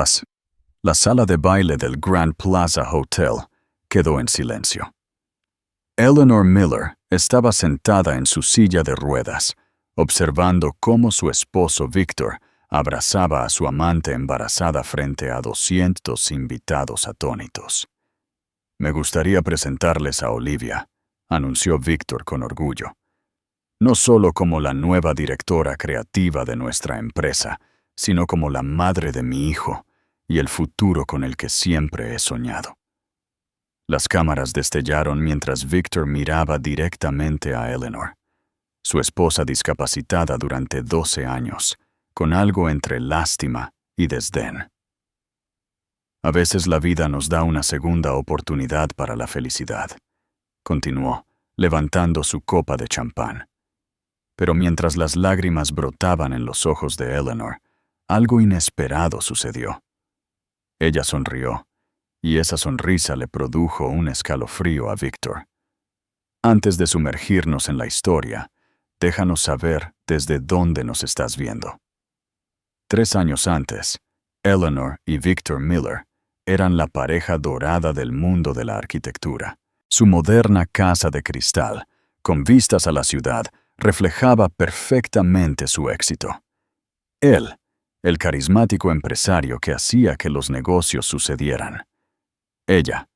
Las. La sala de baile del Grand Plaza Hotel quedó en silencio. Eleanor Miller estaba sentada en su silla de ruedas, observando cómo su esposo Victor abrazaba a su amante embarazada frente a 200 invitados atónitos. «Me gustaría presentarles a Olivia», anunció Victor con orgullo. «No solo como la nueva directora creativa de nuestra empresa, sino como la madre de mi hijo y el futuro con el que siempre he soñado». Las cámaras destellaron mientras Victor miraba directamente a Eleanor, su esposa discapacitada durante 12 años, con algo entre lástima y desdén. «A veces la vida nos da una segunda oportunidad para la felicidad», continuó, levantando su copa de champán. Pero mientras las lágrimas brotaban en los ojos de Eleanor, algo inesperado sucedió. Ella sonrió, y esa sonrisa le produjo un escalofrío a Victor. «Antes de sumergirnos en la historia, déjanos saber desde dónde nos estás viendo». 3 años antes, Eleanor y Victor Miller eran la pareja dorada del mundo de la arquitectura. Su moderna casa de cristal, con vistas a la ciudad, reflejaba perfectamente su éxito. Él, el carismático empresario que hacía que los negocios sucedieran. Ella,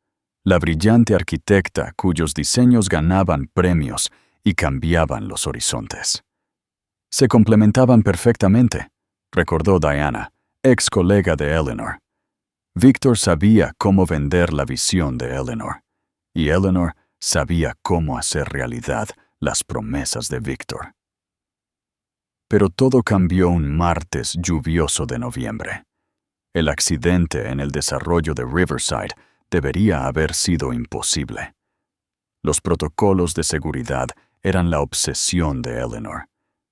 la brillante arquitecta cuyos diseños ganaban premios y cambiaban los horizontes. Se complementaban perfectamente, recordó Diana, ex colega de Eleanor. Victor sabía cómo vender la visión de Eleanor, y Eleanor sabía cómo hacer realidad las promesas de Victor. Pero todo cambió un martes lluvioso de noviembre. El accidente en el desarrollo de Riverside debería haber sido imposible. Los protocolos de seguridad eran la obsesión de Eleanor.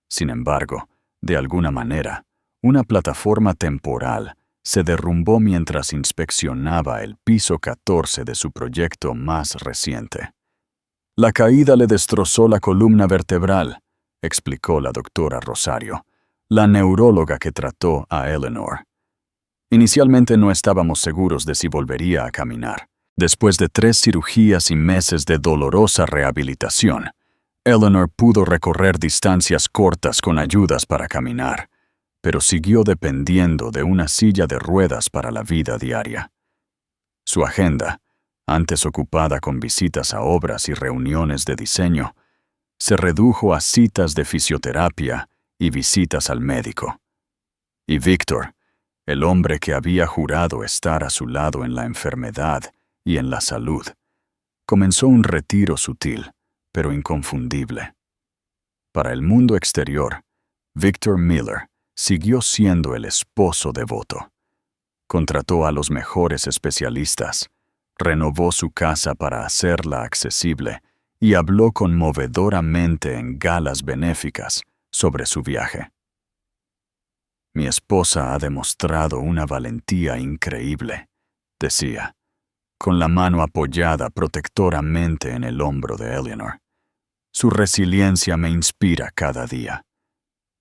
Sin embargo, de alguna manera, una plataforma temporal se derrumbó mientras inspeccionaba el piso 14 de su proyecto más reciente. «La caída le destrozó la columna vertebral», explicó la doctora Rosario, la neuróloga que trató a Eleanor. «Inicialmente no estábamos seguros de si volvería a caminar. Después de 3 cirugías y meses de dolorosa rehabilitación, Eleanor pudo recorrer distancias cortas con ayudas para caminar, pero siguió dependiendo de una silla de ruedas para la vida diaria. Su agenda, antes ocupada con visitas a obras y reuniones de diseño, se redujo a citas de fisioterapia y visitas al médico. Y Victor, el hombre que había jurado estar a su lado en la enfermedad y en la salud, comenzó un retiro sutil, pero inconfundible. Para el mundo exterior, Victor Miller siguió siendo el esposo devoto. Contrató a los mejores especialistas, renovó su casa para hacerla accesible y habló conmovedoramente en galas benéficas sobre su viaje. «Mi esposa ha demostrado una valentía increíble», decía, con la mano apoyada protectoramente en el hombro de Eleanor. «Su resiliencia me inspira cada día».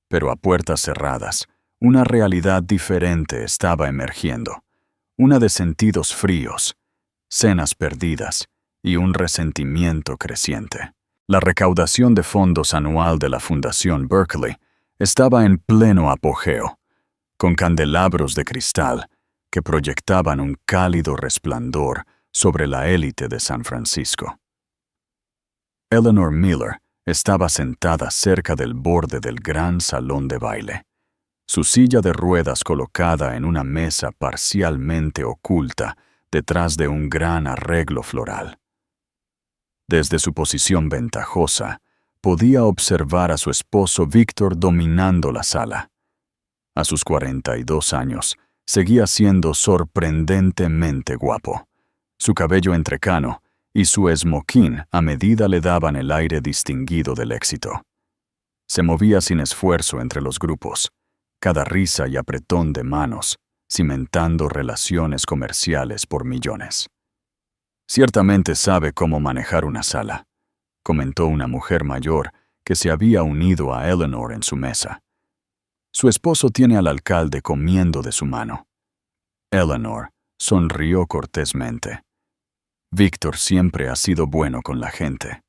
Pero a puertas cerradas, una realidad diferente estaba emergiendo, una de sentidos fríos, cenas perdidas y un resentimiento creciente. La recaudación de fondos anual de la Fundación Berkeley estaba en pleno apogeo, con candelabros de cristal que proyectaban un cálido resplandor sobre la élite de San Francisco. Eleanor Miller estaba sentada cerca del borde del gran salón de baile, su silla de ruedas colocada en una mesa parcialmente oculta detrás de un gran arreglo floral. Desde su posición ventajosa, podía observar a su esposo Victor dominando la sala. A sus 42 años, seguía siendo sorprendentemente guapo. Su cabello entrecano y su esmoquín a medida le daban el aire distinguido del éxito. Se movía sin esfuerzo entre los grupos, cada risa y apretón de manos, cimentando relaciones comerciales por millones. «Ciertamente sabe cómo manejar una sala», comentó una mujer mayor que se había unido a Eleanor en su mesa. «Su esposo tiene al alcalde comiendo de su mano». Eleanor sonrió cortésmente. Víctor siempre ha sido bueno con la gente.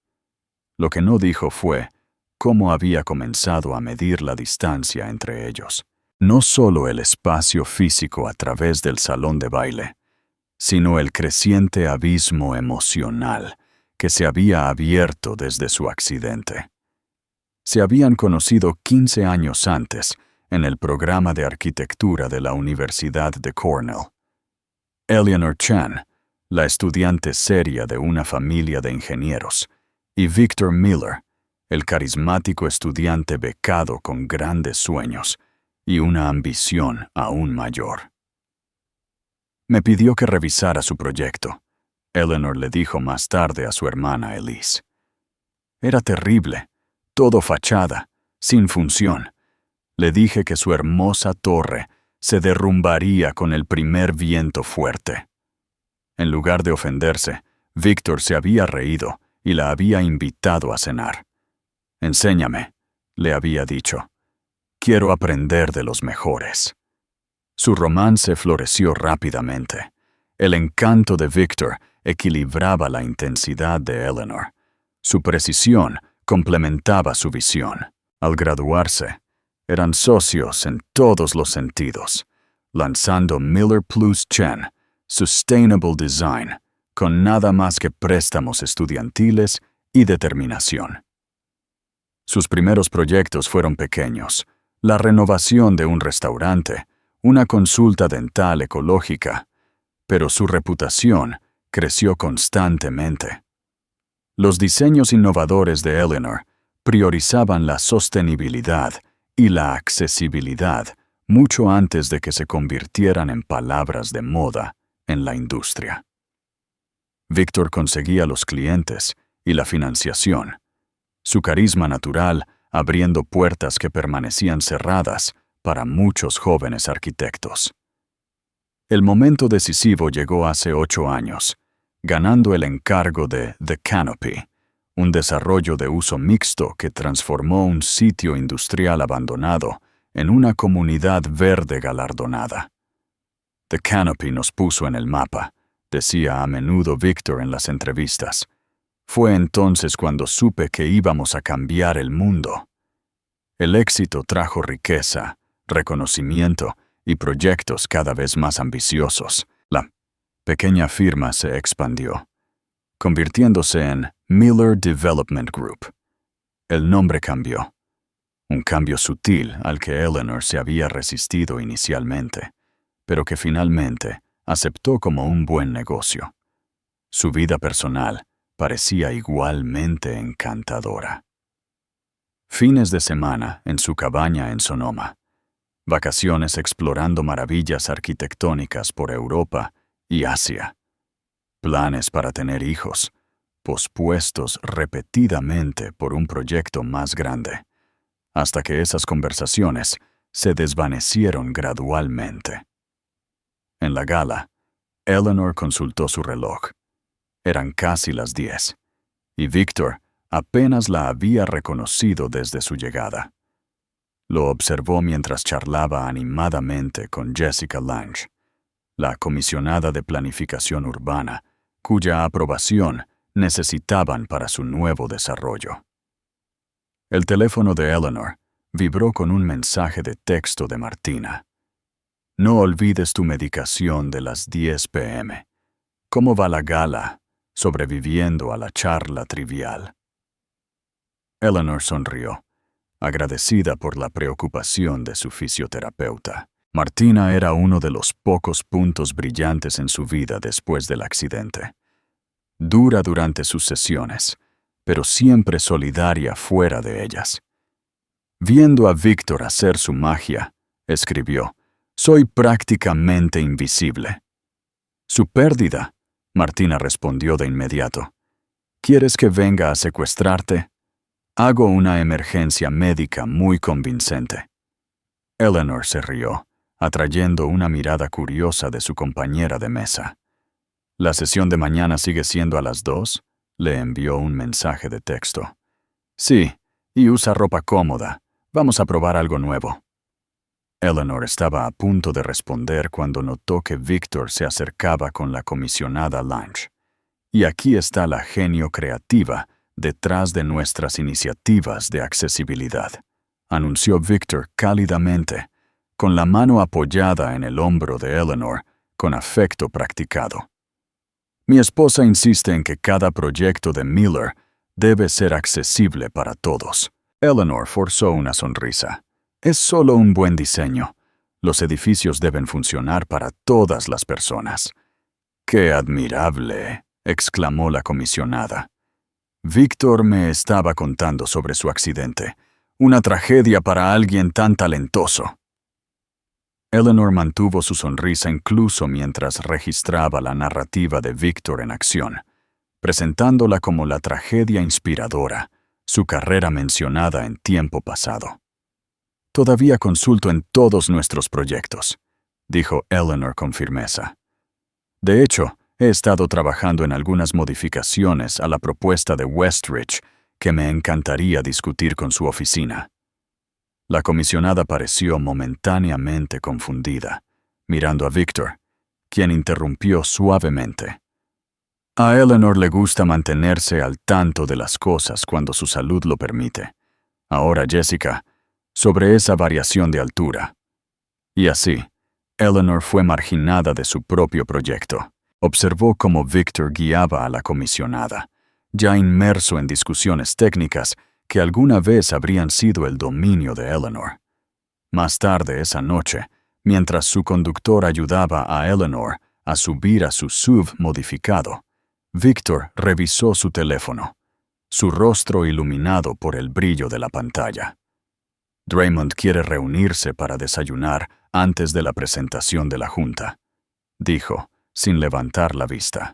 Lo que no dijo fue cómo había comenzado a medir la distancia entre ellos. No solo el espacio físico a través del salón de baile, sino el creciente abismo emocional que se había abierto desde su accidente. Se habían conocido 15 años antes en el programa de arquitectura de la Universidad de Cornell. Eleanor Chan, la estudiante seria de una familia de ingenieros, y Victor Miller, el carismático estudiante becado con grandes sueños y una ambición aún mayor. Me pidió que revisara su proyecto, Eleanor le dijo más tarde a su hermana Elise. Era terrible, todo fachada, sin función. Le dije que su hermosa torre se derrumbaría con el primer viento fuerte. En lugar de ofenderse, Víctor se había reído y la había invitado a cenar. Enséñame, le había dicho. Quiero aprender de los mejores. Su romance floreció rápidamente. El encanto de Víctor equilibraba la intensidad de Eleanor. Su precisión complementaba su visión. Al graduarse, eran socios en todos los sentidos, lanzando Miller Plus Chen, Sustainable Design, con nada más que préstamos estudiantiles y determinación. Sus primeros proyectos fueron pequeños: la renovación de un restaurante, una consulta dental ecológica, pero su reputación creció constantemente. Los diseños innovadores de Eleanor priorizaban la sostenibilidad y la accesibilidad mucho antes de que se convirtieran en palabras de moda en la industria. Víctor conseguía los clientes y la financiación, su carisma natural abriendo puertas que permanecían cerradas para muchos jóvenes arquitectos. El momento decisivo llegó hace 8 años, ganando el encargo de The Canopy, un desarrollo de uso mixto que transformó un sitio industrial abandonado en una comunidad verde galardonada. The Canopy nos puso en el mapa, decía a menudo Víctor en las entrevistas. Fue entonces cuando supe que íbamos a cambiar el mundo. El éxito trajo riqueza, reconocimiento y proyectos cada vez más ambiciosos. La pequeña firma se expandió, convirtiéndose en Miller Development Group. El nombre cambió, un cambio sutil al que Eleanor se había resistido inicialmente, pero que finalmente aceptó como un buen negocio. Su vida personal parecía igualmente encantadora. Fines de semana en su cabaña en Sonoma, vacaciones explorando maravillas arquitectónicas por Europa y Asia, planes para tener hijos, pospuestos repetidamente por un proyecto más grande, hasta que esas conversaciones se desvanecieron gradualmente. En la gala, Eleanor consultó su reloj. Eran casi las 10, y Víctor apenas la había reconocido desde su llegada. Lo observó mientras charlaba animadamente con Jessica Lange, la comisionada de planificación urbana, cuya aprobación necesitaban para su nuevo desarrollo. El teléfono de Eleanor vibró con un mensaje de texto de Martina. No olvides tu medicación de las 10 p.m. ¿Cómo va la gala? Sobreviviendo a la charla trivial. Eleanor sonrió, agradecida por la preocupación de su fisioterapeuta. Martina era uno de los pocos puntos brillantes en su vida después del accidente. Dura durante sus sesiones, pero siempre solidaria fuera de ellas. Viendo a Víctor hacer su magia, escribió: «Soy prácticamente invisible». «Su pérdida», Martina respondió de inmediato. «¿Quieres que venga a secuestrarte? Hago una emergencia médica muy convincente». Eleanor se rió, atrayendo una mirada curiosa de su compañera de mesa. «¿La sesión de mañana sigue siendo a las 2? Le envió un mensaje de texto. «Sí, y usa ropa cómoda. Vamos a probar algo nuevo». Eleanor estaba a punto de responder cuando notó que Victor se acercaba con la comisionada Lange. Y aquí está la genio creativa detrás de nuestras iniciativas de accesibilidad, anunció Victor cálidamente, con la mano apoyada en el hombro de Eleanor, con afecto practicado. Mi esposa insiste en que cada proyecto de Miller debe ser accesible para todos. Eleanor forzó una sonrisa. Es solo un buen diseño. Los edificios deben funcionar para todas las personas. ¡Qué admirable!, exclamó la comisionada. Víctor me estaba contando sobre su accidente. Una tragedia para alguien tan talentoso. Eleanor mantuvo su sonrisa incluso mientras registraba la narrativa de Víctor en acción, presentándola como la tragedia inspiradora, su carrera mencionada en tiempo pasado. Todavía consulto en todos nuestros proyectos, dijo Eleanor con firmeza. De hecho, he estado trabajando en algunas modificaciones a la propuesta de Westridge que me encantaría discutir con su oficina. La comisionada pareció momentáneamente confundida, mirando a Victor, quien interrumpió suavemente. A Eleanor le gusta mantenerse al tanto de las cosas cuando su salud lo permite. Ahora, Jessica, sobre esa variación de altura. Y así, Eleanor fue marginada de su propio proyecto. Observó cómo Victor guiaba a la comisionada, ya inmerso en discusiones técnicas que alguna vez habrían sido el dominio de Eleanor. Más tarde esa noche, mientras su conductor ayudaba a Eleanor a subir a su SUV modificado, Victor revisó su teléfono, su rostro iluminado por el brillo de la pantalla. Draymond quiere reunirse para desayunar antes de la presentación de la junta, dijo, sin levantar la vista.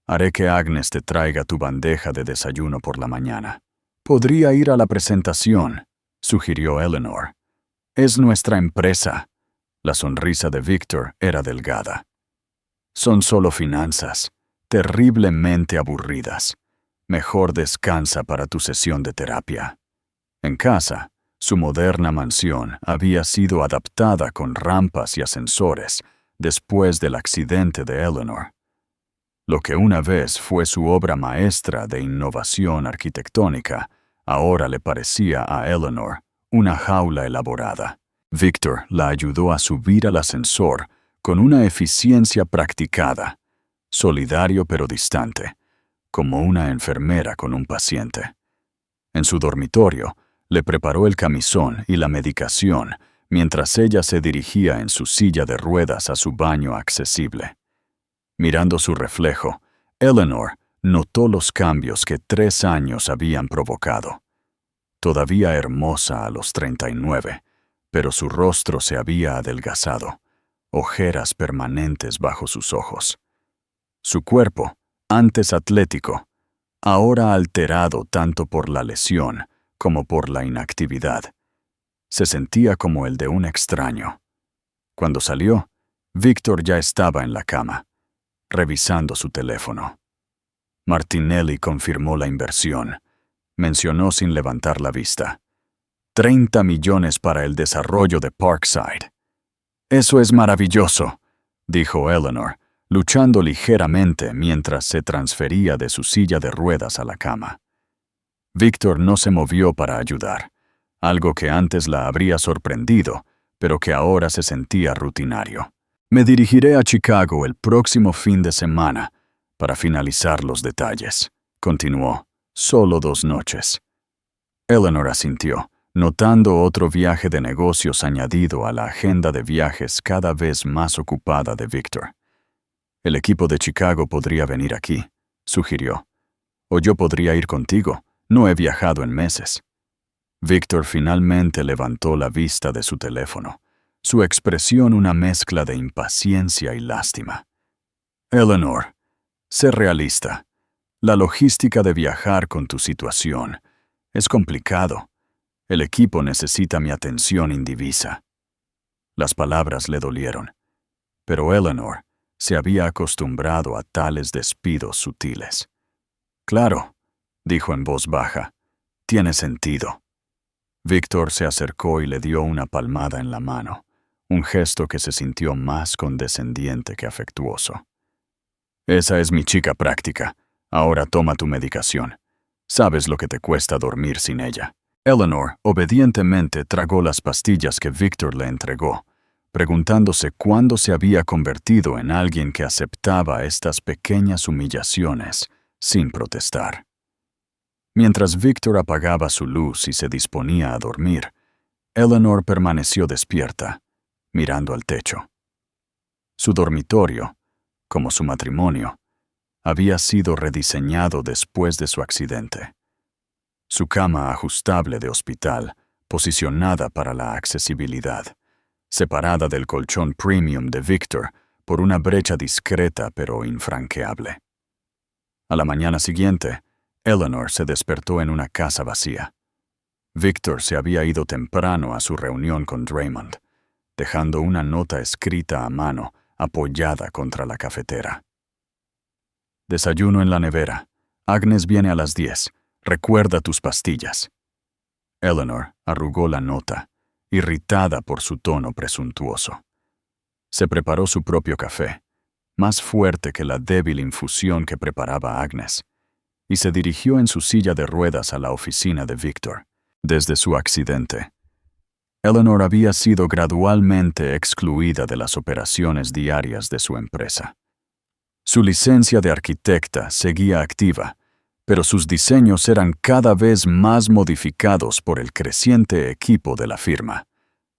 Haré que Agnes te traiga tu bandeja de desayuno por la mañana. Podría ir a la presentación, sugirió Eleanor. Es nuestra empresa. La sonrisa de Victor era delgada. Son solo finanzas, terriblemente aburridas. Mejor descansa para tu sesión de terapia. En casa, su moderna mansión había sido adaptada con rampas y ascensores después del accidente de Eleanor. Lo que una vez fue su obra maestra de innovación arquitectónica, ahora le parecía a Eleanor una jaula elaborada. Victor la ayudó a subir al ascensor con una eficiencia practicada, solidario pero distante, como una enfermera con un paciente. En su dormitorio, le preparó el camisón y la medicación mientras ella se dirigía en su silla de ruedas a su baño accesible. Mirando su reflejo, Eleanor notó los cambios que 3 años habían provocado. Todavía hermosa a los 39, pero su rostro se había adelgazado, ojeras permanentes bajo sus ojos. Su cuerpo, antes atlético, ahora alterado tanto por la lesión como por la inactividad, se sentía como el de un extraño. Cuando salió, Victor ya estaba en la cama, revisando su teléfono. Martinelli confirmó la inversión. Mencionó sin levantar la vista. 30 millones para el desarrollo de Parkside. Eso es maravilloso, dijo Eleanor, luchando ligeramente mientras se transfería de su silla de ruedas a la cama. Victor no se movió para ayudar, algo que antes la habría sorprendido, pero que ahora se sentía rutinario. Me dirigiré a Chicago el próximo fin de semana para finalizar los detalles, continuó. Solo 2 noches. Eleanor asintió, notando otro viaje de negocios añadido a la agenda de viajes cada vez más ocupada de Victor. El equipo de Chicago podría venir aquí, sugirió. O yo podría ir contigo. No he viajado en meses. Victor finalmente levantó la vista de su teléfono, su expresión una mezcla de impaciencia y lástima. Eleanor, sé realista. La logística de viajar con tu situación es complicado. El equipo necesita mi atención indivisa. Las palabras le dolieron, pero Eleanor se había acostumbrado a tales despidos sutiles. Claro, dijo en voz baja, tiene sentido. Victor se acercó y le dio una palmada en la mano, un gesto que se sintió más condescendiente que afectuoso. Esa es mi chica práctica. Ahora toma tu medicación. Sabes lo que te cuesta dormir sin ella. Eleanor obedientemente tragó las pastillas que Victor le entregó, preguntándose cuándo se había convertido en alguien que aceptaba estas pequeñas humillaciones sin protestar. Mientras Victor apagaba su luz y se disponía a dormir, Eleanor permaneció despierta, mirando al techo. Su dormitorio, como su matrimonio, había sido rediseñado después de su accidente. Su cama ajustable de hospital, posicionada para la accesibilidad, separada del colchón premium de Victor por una brecha discreta pero infranqueable. A la mañana siguiente, Eleanor se despertó en una casa vacía. Victor se había ido temprano a su reunión con Draymond, dejando una nota escrita a mano apoyada contra la cafetera. Desayuno en la nevera. Agnes viene a las 10. Recuerda tus pastillas. Eleanor arrugó la nota, irritada por su tono presuntuoso. Se preparó su propio café, más fuerte que la débil infusión que preparaba Agnes, y se dirigió en su silla de ruedas a la oficina de Victor. Desde su accidente, Eleanor había sido gradualmente excluida de las operaciones diarias de su empresa. Su licencia de arquitecta seguía activa, pero sus diseños eran cada vez más modificados por el creciente equipo de la firma,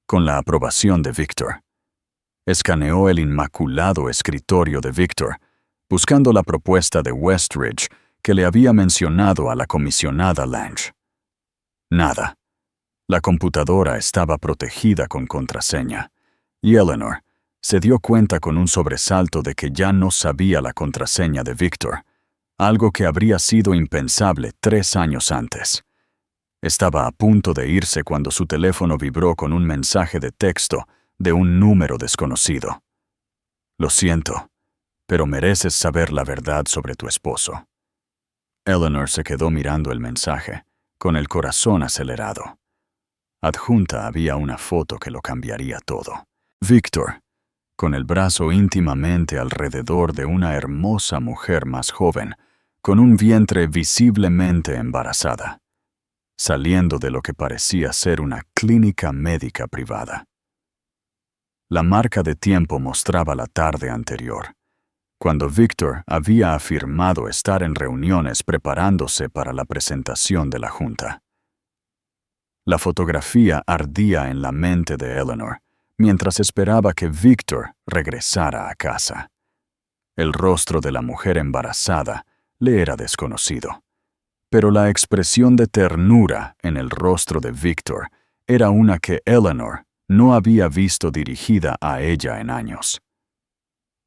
con la aprobación de Victor. Escaneó el inmaculado escritorio de Victor, buscando la propuesta de Westridge que le había mencionado a la comisionada Lange. Nada. La computadora estaba protegida con contraseña, y Eleanor se dio cuenta con un sobresalto de que ya no sabía la contraseña de Victor, algo que habría sido impensable 3 años antes. Estaba a punto de irse cuando su teléfono vibró con un mensaje de texto de un número desconocido. Lo siento, pero mereces saber la verdad sobre tu esposo. Eleanor se quedó mirando el mensaje, con el corazón acelerado. Adjunta había una foto que lo cambiaría todo. Victor, con el brazo íntimamente alrededor de una hermosa mujer más joven, con un vientre visiblemente embarazada, saliendo de lo que parecía ser una clínica médica privada. La marca de tiempo mostraba la tarde anterior, cuando Victor había afirmado estar en reuniones preparándose para la presentación de la junta. La fotografía ardía en la mente de Eleanor, mientras esperaba que Victor regresara a casa. El rostro de la mujer embarazada le era desconocido, pero la expresión de ternura en el rostro de Victor era una que Eleanor no había visto dirigida a ella en años.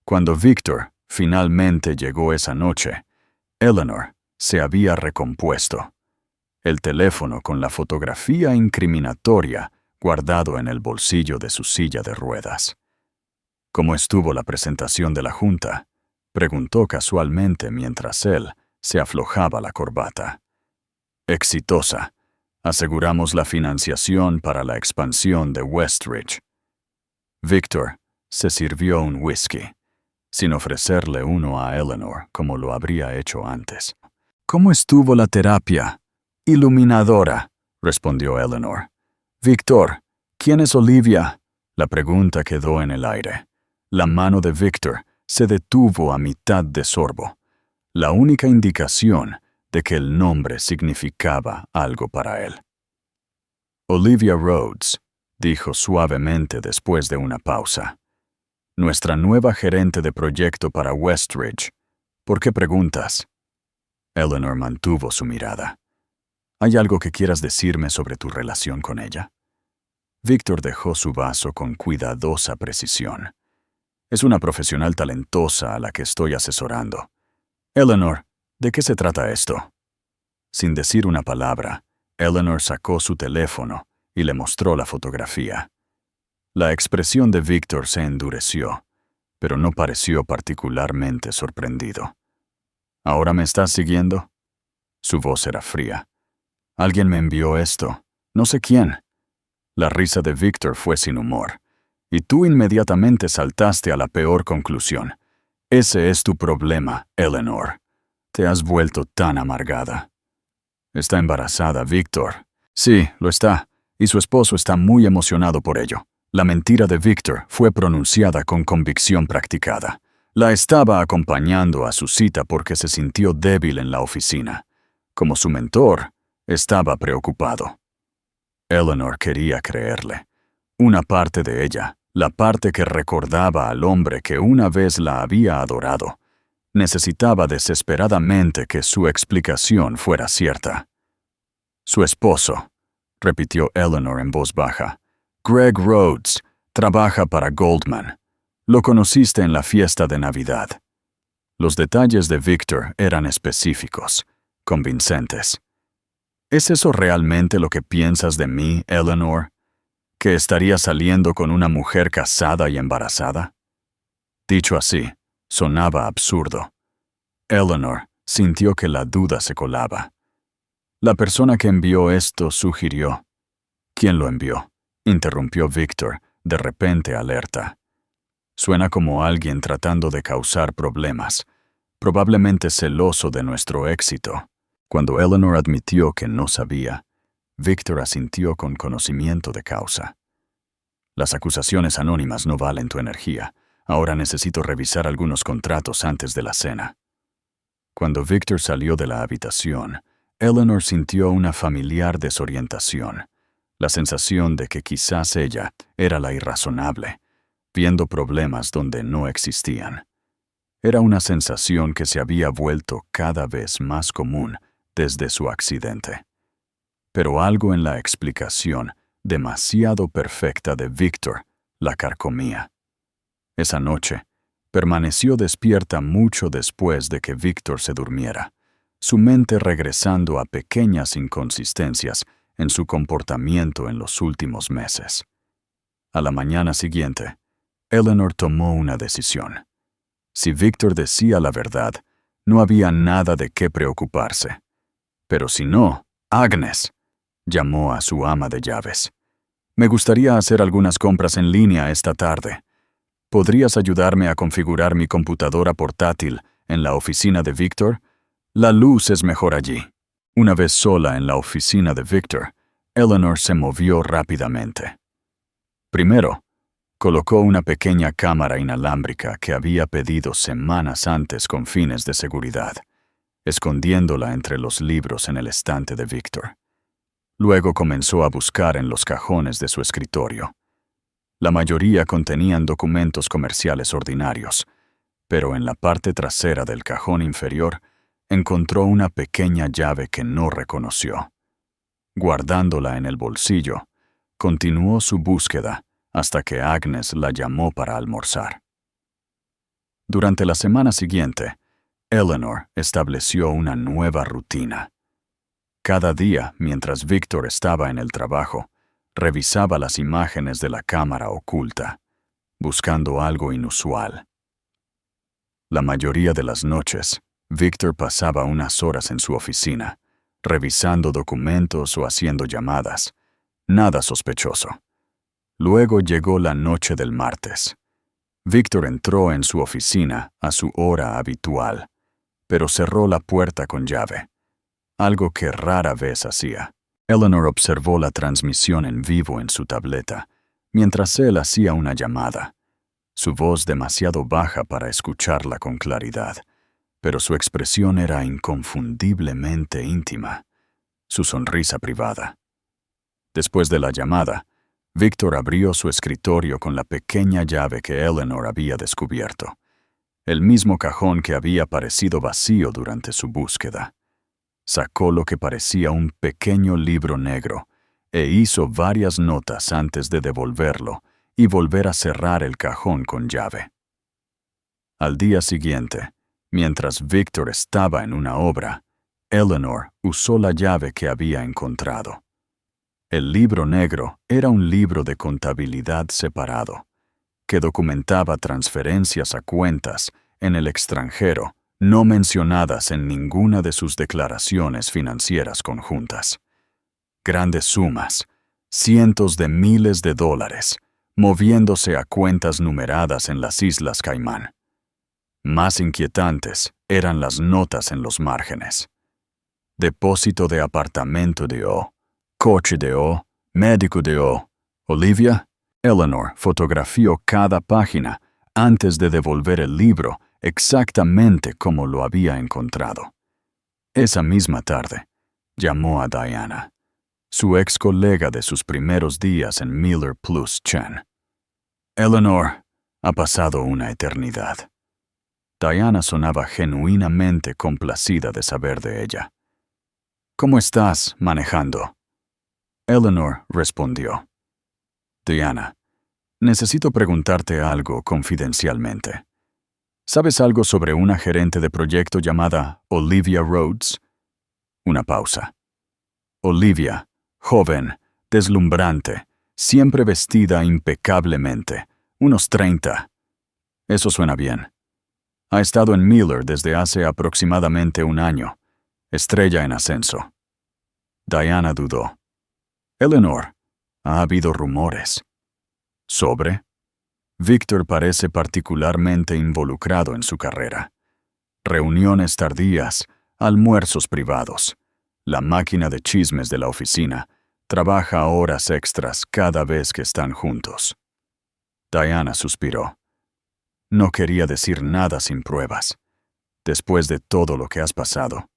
Cuando Victor finalmente llegó esa noche, Eleanor se había recompuesto, el teléfono con la fotografía incriminatoria guardado en el bolsillo de su silla de ruedas. ¿Cómo estuvo la presentación de la junta?, preguntó casualmente mientras él se aflojaba la corbata. Exitosa. Aseguramos la financiación para la expansión de Westridge. Victor se sirvió un whisky, sin ofrecerle uno a Eleanor como lo habría hecho antes. ¿Cómo estuvo la terapia? Iluminadora, respondió Eleanor. Victor, ¿quién es Olivia? La pregunta quedó en el aire. La mano de Victor se detuvo a mitad de sorbo, la única indicación de que el nombre significaba algo para él. Olivia Rhodes, dijo suavemente después de una pausa. Nuestra nueva gerente de proyecto para Westridge. ¿Por qué preguntas? Eleanor mantuvo su mirada. ¿Hay algo que quieras decirme sobre tu relación con ella? Victor dejó su vaso con cuidadosa precisión. Es una profesional talentosa a la que estoy asesorando. Eleanor, ¿de qué se trata esto? Sin decir una palabra, Eleanor sacó su teléfono y le mostró la fotografía. La expresión de Victor se endureció, pero no pareció particularmente sorprendido. ¿Ahora me estás siguiendo? Su voz era fría. Alguien me envió esto. No sé quién. La risa de Victor fue sin humor, Y tú inmediatamente saltaste a la peor conclusión. Ese es tu problema, Eleanor. Te has vuelto tan amargada. Está embarazada, Victor. Sí, lo está, y su esposo está muy emocionado por ello. La mentira de Victor fue pronunciada con convicción practicada. La estaba acompañando a su cita porque se sintió débil en la oficina. Como su mentor, estaba preocupado. Eleanor quería creerle. Una parte de ella, la parte que recordaba al hombre que una vez la había adorado, necesitaba desesperadamente que su explicación fuera cierta. Su esposo, repitió Eleanor en voz baja. Greg Rhodes, trabaja para Goldman. Lo conociste en la fiesta de Navidad. Los detalles de Victor eran específicos, convincentes. ¿Es eso realmente lo que piensas de mí, Eleanor? ¿Que estaría saliendo con una mujer casada y embarazada? Dicho así, sonaba absurdo. Eleanor sintió que la duda se colaba. La persona que envió esto sugirió. ¿Quién lo envió?, interrumpió Victor, de repente alerta. Suena como alguien tratando de causar problemas, probablemente celoso de nuestro éxito. Cuando Eleanor admitió que no sabía, Victor asintió con conocimiento de causa. Las acusaciones anónimas no valen tu energía. Ahora necesito revisar algunos contratos antes de la cena. Cuando Victor salió de la habitación, Eleanor sintió una familiar desorientación, la sensación de que quizás ella era la irrazonable, viendo problemas donde no existían. Era una sensación que se había vuelto cada vez más común desde su accidente. Pero algo en la explicación demasiado perfecta de Victor la carcomía. Esa noche, permaneció despierta mucho después de que Victor se durmiera, su mente regresando a pequeñas inconsistencias en su comportamiento en los últimos meses. A la mañana siguiente, Eleanor tomó una decisión. Si Victor decía la verdad, no había nada de qué preocuparse. Pero si no, Agnes, llamó a su ama de llaves. Me gustaría hacer algunas compras en línea esta tarde. ¿Podrías ayudarme a configurar mi computadora portátil en la oficina de Victor? La luz es mejor allí. Una vez sola en la oficina de Victor, Eleanor se movió rápidamente. Primero, colocó una pequeña cámara inalámbrica que había pedido semanas antes con fines de seguridad, escondiéndola entre los libros en el estante de Victor. Luego comenzó a buscar en los cajones de su escritorio. La mayoría contenían documentos comerciales ordinarios, pero en la parte trasera del cajón inferior encontró una pequeña llave que no reconoció. Guardándola en el bolsillo, continuó su búsqueda hasta que Agnes la llamó para almorzar. Durante la semana siguiente, Eleanor estableció una nueva rutina. Cada día, mientras Victor estaba en el trabajo, revisaba las imágenes de la cámara oculta, buscando algo inusual. La mayoría de las noches, Victor pasaba unas horas en su oficina, revisando documentos o haciendo llamadas. Nada sospechoso. Luego llegó la noche del martes. Victor entró en su oficina a su hora habitual, pero cerró la puerta con llave, algo que rara vez hacía. Eleanor observó la transmisión en vivo en su tableta, mientras él hacía una llamada, su voz demasiado baja para escucharla con claridad, pero su expresión era inconfundiblemente íntima, su sonrisa privada. Después de la llamada, Victor abrió su escritorio con la pequeña llave que Eleanor había descubierto, el mismo cajón que había parecido vacío durante su búsqueda. Sacó lo que parecía un pequeño libro negro e hizo varias notas antes de devolverlo y volver a cerrar el cajón con llave. Al día siguiente, mientras Victor estaba en una obra, Eleanor usó la llave que había encontrado. El libro negro era un libro de contabilidad separado, que documentaba transferencias a cuentas en el extranjero no mencionadas en ninguna de sus declaraciones financieras conjuntas. Grandes sumas, cientos de miles de dólares, moviéndose a cuentas numeradas en las Islas Caimán. Más inquietantes eran las notas en los márgenes. Depósito de apartamento de O, coche de O, médico de O. Olivia, Eleanor fotografió cada página antes de devolver el libro exactamente como lo había encontrado. Esa misma tarde, llamó a Diana, su ex colega de sus primeros días en Miller Plus Chen. Eleanor, ha pasado una eternidad. Diana sonaba genuinamente complacida de saber de ella. ¿Cómo estás manejando? Eleanor respondió. Diana, necesito preguntarte algo confidencialmente. ¿Sabes algo sobre una gerente de proyecto llamada Olivia Rhodes? Una pausa. Olivia, joven, deslumbrante, siempre vestida impecablemente, unos 30. Eso suena bien. Ha estado en Miller desde hace aproximadamente un año. Estrella en ascenso. Diana dudó. Eleanor, ha habido rumores. ¿Sobre? Victor parece particularmente involucrado en su carrera. Reuniones tardías, almuerzos privados. La máquina de chismes de la oficina trabaja horas extras cada vez que están juntos. Diana suspiró. No quería decir nada sin pruebas. Después de todo lo que has pasado,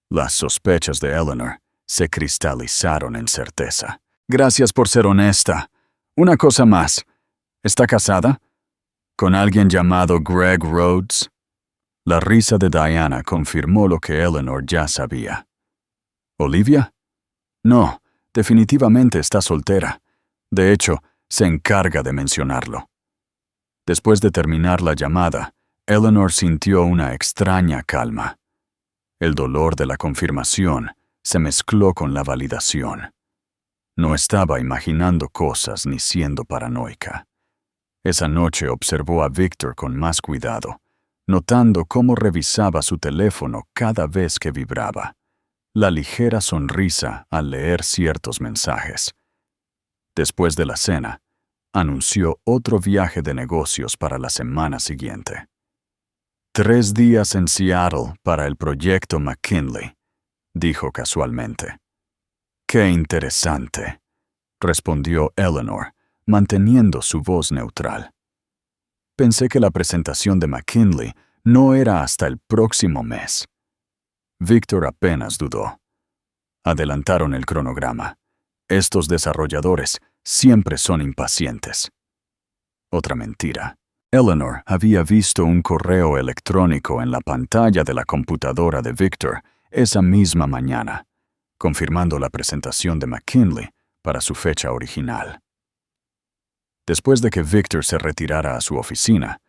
las sospechas de Eleanor se cristalizaron en certeza. Gracias por ser honesta. Una cosa más. ¿Está casada? ¿Con alguien llamado Greg Rhodes? La risa de Diana confirmó lo que Eleanor ya sabía. ¿Olivia? No, definitivamente está soltera. De hecho, se encarga de mencionarlo. Después de terminar la llamada, Eleanor sintió una extraña calma. El dolor de la confirmación se mezcló con la validación. No estaba imaginando cosas ni siendo paranoica. Esa noche observó a Victor con más cuidado, notando cómo revisaba su teléfono cada vez que vibraba. La ligera sonrisa al leer ciertos mensajes. Después de la cena, anunció otro viaje de negocios para la semana siguiente. 3 días en Seattle para el proyecto McKinley, dijo casualmente. ¡Qué interesante!, respondió Eleanor, manteniendo su voz neutral. Pensé que la presentación de McKinley no era hasta el próximo mes. Victor apenas dudó. Adelantaron el cronograma. Estos desarrolladores siempre son impacientes. Otra mentira. Eleanor había visto un correo electrónico en la pantalla de la computadora de Victor esa misma mañana, confirmando la presentación de McKinley para su fecha original. Después de que Victor se retirara a su oficina,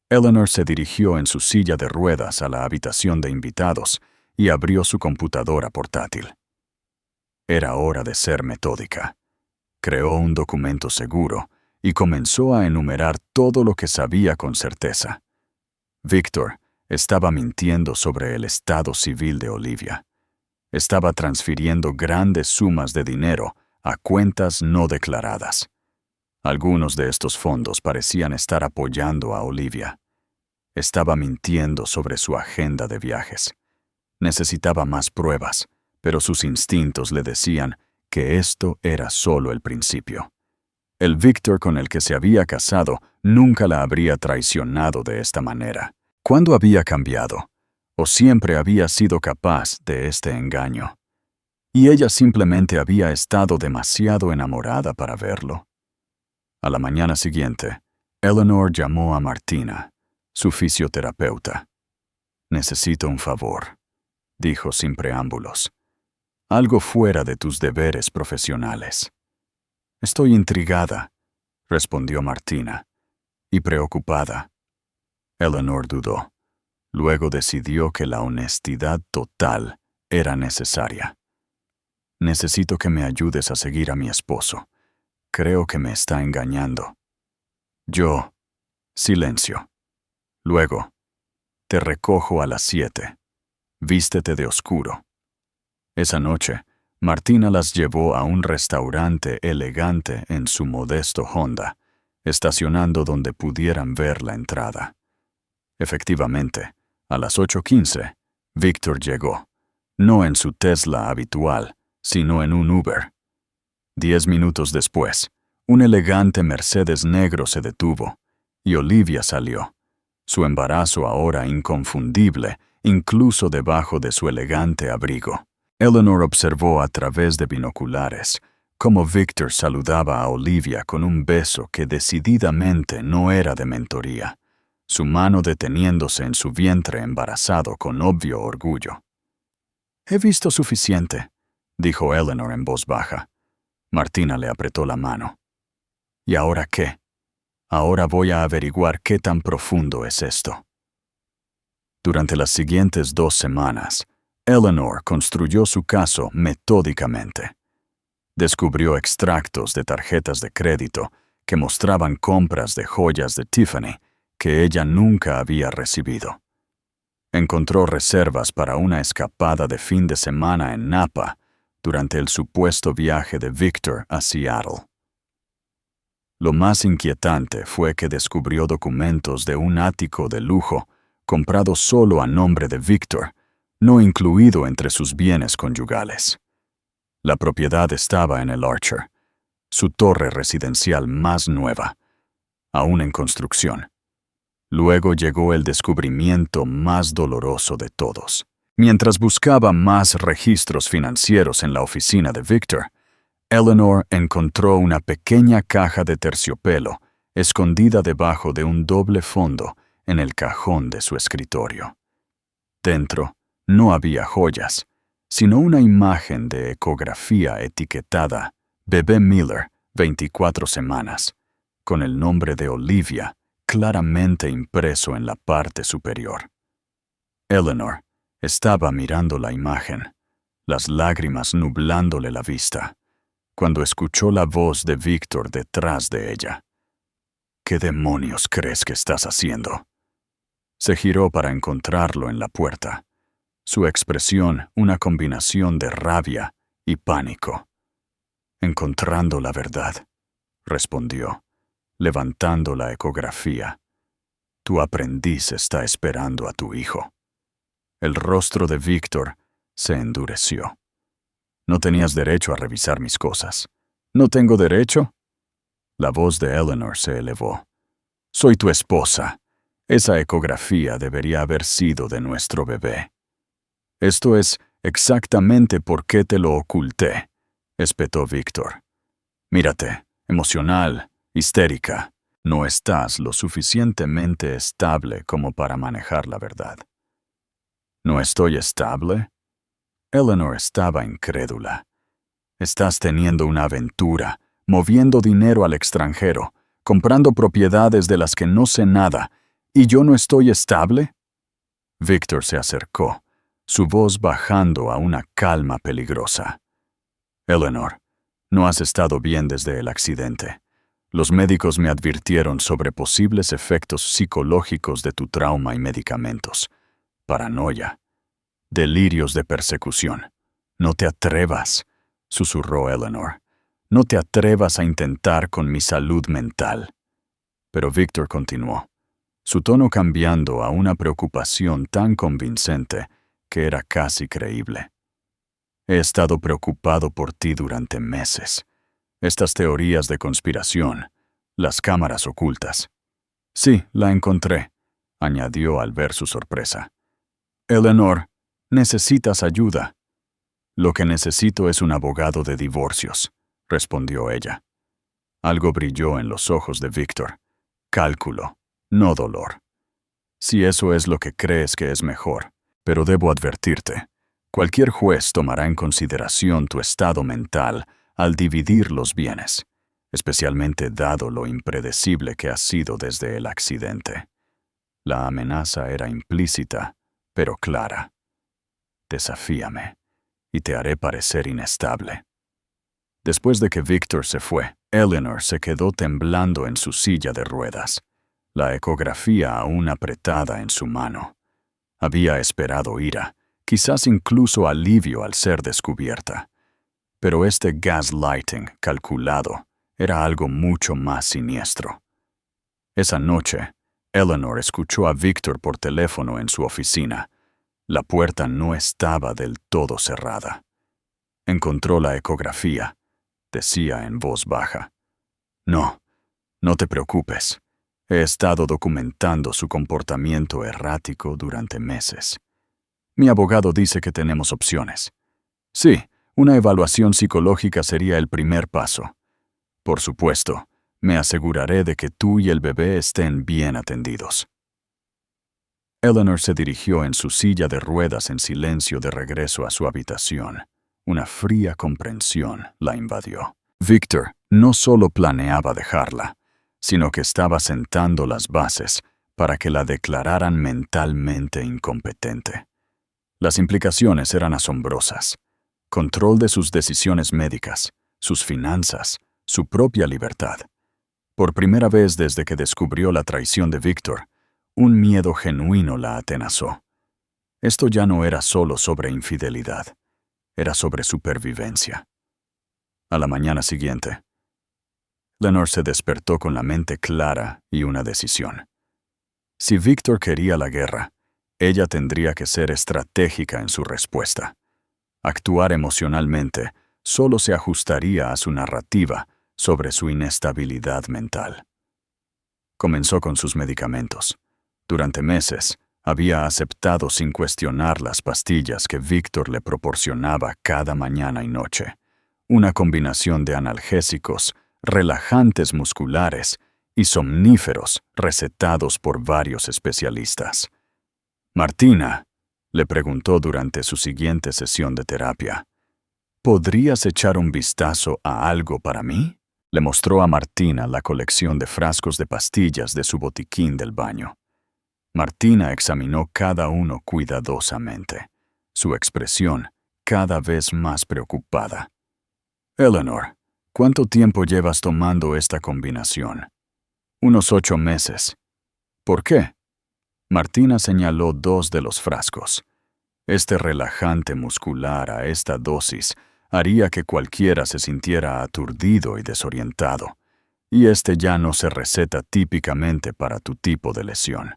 Eleanor se dirigió en su silla de ruedas a la habitación de invitados y abrió su computadora portátil. Era hora de ser metódica. Creó un documento seguro y comenzó a enumerar todo lo que sabía con certeza. Victor estaba mintiendo sobre el estado civil de Olivia. Estaba transfiriendo grandes sumas de dinero a cuentas no declaradas. Algunos de estos fondos parecían estar apoyando a Olivia. Estaba mintiendo sobre su agenda de viajes. Necesitaba más pruebas, pero sus instintos le decían que esto era solo el principio. El Victor con el que se había casado nunca la habría traicionado de esta manera. ¿Cuándo había cambiado? ¿O siempre había sido capaz de este engaño? Y ella simplemente había estado demasiado enamorada para verlo. A la mañana siguiente, Eleanor llamó a Martina, su fisioterapeuta. «Necesito un favor», dijo sin preámbulos. «Algo fuera de tus deberes profesionales». «Estoy intrigada», respondió Martina, y preocupada. Eleanor dudó. Luego decidió que la honestidad total era necesaria. «Necesito que me ayudes a seguir a mi esposo. Creo que me está engañando». «Yo». Silencio. Luego, «Te recojo a las 7. Vístete de oscuro». Esa noche, Martina las llevó a un restaurante elegante en su modesto Honda, estacionando donde pudieran ver la entrada. Efectivamente, a las 8:15, Victor llegó, no en su Tesla habitual, sino en un Uber. 10 minutos después, un elegante Mercedes negro se detuvo, y Olivia salió, su embarazo ahora inconfundible, incluso debajo de su elegante abrigo. Eleanor observó a través de binoculares cómo Victor saludaba a Olivia con un beso que decididamente no era de mentoría, su mano deteniéndose en su vientre embarazado con obvio orgullo. «He visto suficiente», dijo Eleanor en voz baja. Martina le apretó la mano. «¿Y ahora qué? Ahora voy a averiguar qué tan profundo es esto». Durante las siguientes 2 semanas, Eleanor construyó su caso metódicamente. Descubrió extractos de tarjetas de crédito que mostraban compras de joyas de Tiffany que ella nunca había recibido. Encontró reservas para una escapada de fin de semana en Napa durante el supuesto viaje de Victor a Seattle. Lo más inquietante fue que descubrió documentos de un ático de lujo comprado solo a nombre de Victor, no incluido entre sus bienes conyugales. La propiedad estaba en el Archer, su torre residencial más nueva, aún en construcción. Luego llegó el descubrimiento más doloroso de todos. Mientras buscaba más registros financieros en la oficina de Victor, Eleanor encontró una pequeña caja de terciopelo escondida debajo de un doble fondo en el cajón de su escritorio. Dentro no había joyas, sino una imagen de ecografía etiquetada Bebé Miller, 24 semanas, con el nombre de Olivia claramente impreso en la parte superior. Eleanor estaba mirando la imagen, las lágrimas nublándole la vista, cuando escuchó la voz de Victor detrás de ella. «¿Qué demonios crees que estás haciendo?». Se giró para encontrarlo en la puerta, su expresión una combinación de rabia y pánico. «Encontrando la verdad», respondió, levantando la ecografía. «Tu aprendiz está esperando a tu hijo». El rostro de Victor se endureció. «No tenías derecho a revisar mis cosas». «¿No tengo derecho?». La voz de Eleanor se elevó. «Soy tu esposa. Esa ecografía debería haber sido de nuestro bebé». «Esto es exactamente por qué te lo oculté», espetó Victor. «Mírate, emocional, histérica. No estás lo suficientemente estable como para manejar la verdad». «¿No estoy estable?». Eleanor estaba incrédula. «Estás teniendo una aventura, moviendo dinero al extranjero, comprando propiedades de las que no sé nada, ¿y yo no estoy estable?». Victor se acercó, su voz bajando a una calma peligrosa. «Eleanor, no has estado bien desde el accidente. Los médicos me advirtieron sobre posibles efectos psicológicos de tu trauma y medicamentos. Paranoia. Delirios de persecución. No te atrevas», susurró Eleanor. «No te atrevas a intentar con mi salud mental». Pero Victor continuó, su tono cambiando a una preocupación tan convincente que era casi creíble. «He estado preocupado por ti durante meses. Estas teorías de conspiración, las cámaras ocultas». «Sí, la encontré», añadió al ver su sorpresa. «Eleanor, necesitas ayuda». «Lo que necesito es un abogado de divorcios», respondió ella. Algo brilló en los ojos de Victor. Cálculo, no dolor. «Si eso es lo que crees que es mejor, pero debo advertirte, cualquier juez tomará en consideración tu estado mental al dividir los bienes, especialmente dado lo impredecible que has sido desde el accidente». La amenaza era implícita, pero clara. «Desafíame, y te haré parecer inestable». Después de que Victor se fue, Eleanor se quedó temblando en su silla de ruedas, la ecografía aún apretada en su mano. Había esperado ira, quizás incluso alivio al ser descubierta. Pero este gaslighting calculado era algo mucho más siniestro. Esa noche, Eleanor escuchó a Victor por teléfono en su oficina. La puerta no estaba del todo cerrada. Encontró la ecografía. Decía en voz baja: No, no te preocupes. He estado documentando su comportamiento errático durante meses. Mi abogado dice que tenemos opciones. Sí, una evaluación psicológica sería el primer paso. Por supuesto, me aseguraré de que tú y el bebé estén bien atendidos. Eleanor se dirigió en su silla de ruedas en silencio de regreso a su habitación. Una fría comprensión la invadió. Victor no solo planeaba dejarla, sino que estaba sentando las bases para que la declararan mentalmente incompetente. Las implicaciones eran asombrosas. Control de sus decisiones médicas, sus finanzas, su propia libertad. Por primera vez desde que descubrió la traición de Victor, un miedo genuino la atenazó. Esto ya no era solo sobre infidelidad, era sobre supervivencia. A la mañana siguiente, Eleanor se despertó con la mente clara y una decisión. Si Victor quería la guerra, ella tendría que ser estratégica en su respuesta. Actuar emocionalmente solo se ajustaría a su narrativa sobre su inestabilidad mental. Comenzó con sus medicamentos. Durante meses, había aceptado sin cuestionar las pastillas que Victor le proporcionaba cada mañana y noche. Una combinación de analgésicos, relajantes musculares y somníferos recetados por varios especialistas. Martina, le preguntó durante su siguiente sesión de terapia, ¿podrías echar un vistazo a algo para mí? Le mostró a Martina la colección de frascos de pastillas de su botiquín del baño. Martina examinó cada uno cuidadosamente, su expresión cada vez más preocupada. Eleanor, ¿cuánto tiempo llevas tomando esta combinación? Unos 8 meses. ¿Por qué? Martina señaló 2 de los frascos. Este relajante muscular a esta dosis haría que cualquiera se sintiera aturdido y desorientado, y este ya no se receta típicamente para tu tipo de lesión.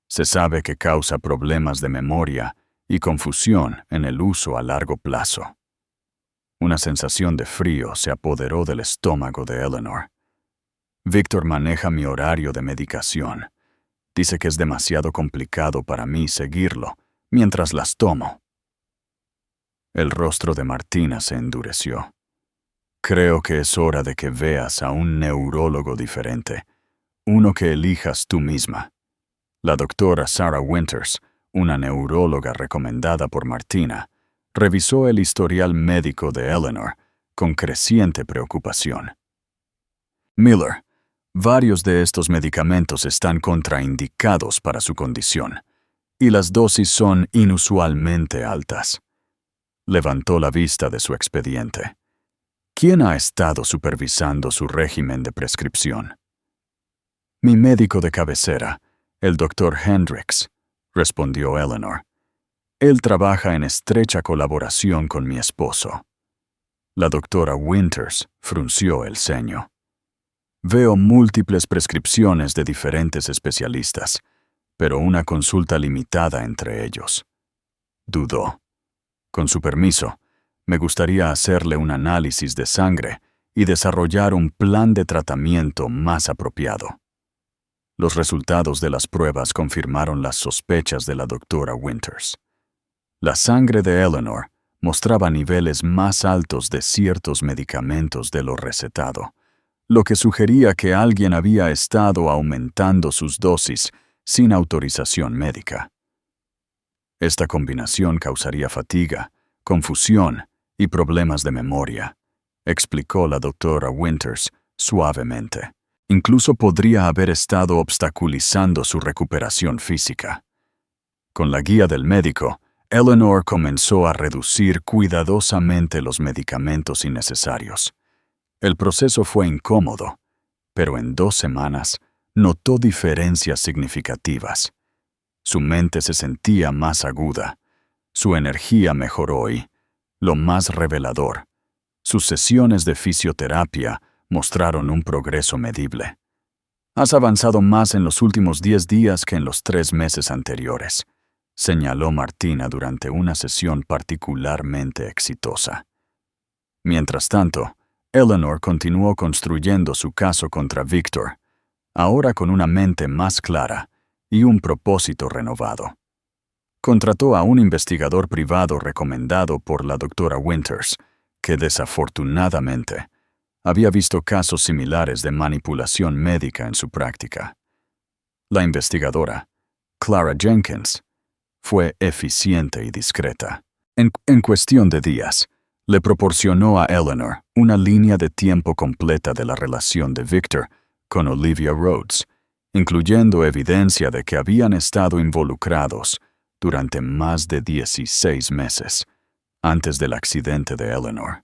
Se sabe que causa problemas de memoria y confusión en el uso a largo plazo. Una sensación de frío se apoderó del estómago de Eleanor. Victor maneja mi horario de medicación. Dice que es demasiado complicado para mí seguirlo mientras las tomo. El rostro de Martina se endureció. Creo que es hora de que veas a un neurólogo diferente, uno que elijas tú misma. La doctora Sarah Winters, una neuróloga recomendada por Martina, revisó el historial médico de Eleanor con creciente preocupación. Miller, varios de estos medicamentos están contraindicados para su condición, y las dosis son inusualmente altas. Levantó la vista de su expediente. ¿Quién ha estado supervisando su régimen de prescripción? Mi médico de cabecera, el Dr. Hendricks, respondió Eleanor. Él trabaja en estrecha colaboración con mi esposo. La doctora Winters frunció el ceño. Veo múltiples prescripciones de diferentes especialistas, pero una consulta limitada entre ellos. Dudó. Con su permiso, me gustaría hacerle un análisis de sangre y desarrollar un plan de tratamiento más apropiado. Los resultados de las pruebas confirmaron las sospechas de la doctora Winters. La sangre de Eleanor mostraba niveles más altos de ciertos medicamentos de lo recetado, lo que sugería que alguien había estado aumentando sus dosis sin autorización médica. Esta combinación causaría fatiga, confusión y problemas de memoria, explicó la doctora Winters suavemente. Incluso podría haber estado obstaculizando su recuperación física. Con la guía del médico, Eleanor comenzó a reducir cuidadosamente los medicamentos innecesarios. El proceso fue incómodo, pero en 2 semanas notó diferencias significativas. Su mente se sentía más aguda, su energía mejoró y, lo más revelador, sus sesiones de fisioterapia mostraron un progreso medible. Has avanzado más en los últimos 10 días que en los 3 meses anteriores, señaló Martina durante una sesión particularmente exitosa. Mientras tanto, Eleanor continuó construyendo su caso contra Victor, ahora con una mente más clara y un propósito renovado. Contrató a un investigador privado recomendado por la doctora Winters, que desafortunadamente había visto casos similares de manipulación médica en su práctica. La investigadora, Clara Jenkins, fue eficiente y discreta. En cuestión de días, le proporcionó a Eleanor una línea de tiempo completa de la relación de Victor con Olivia Rhodes, incluyendo evidencia de que habían estado involucrados durante más de 16 meses, antes del accidente de Eleanor.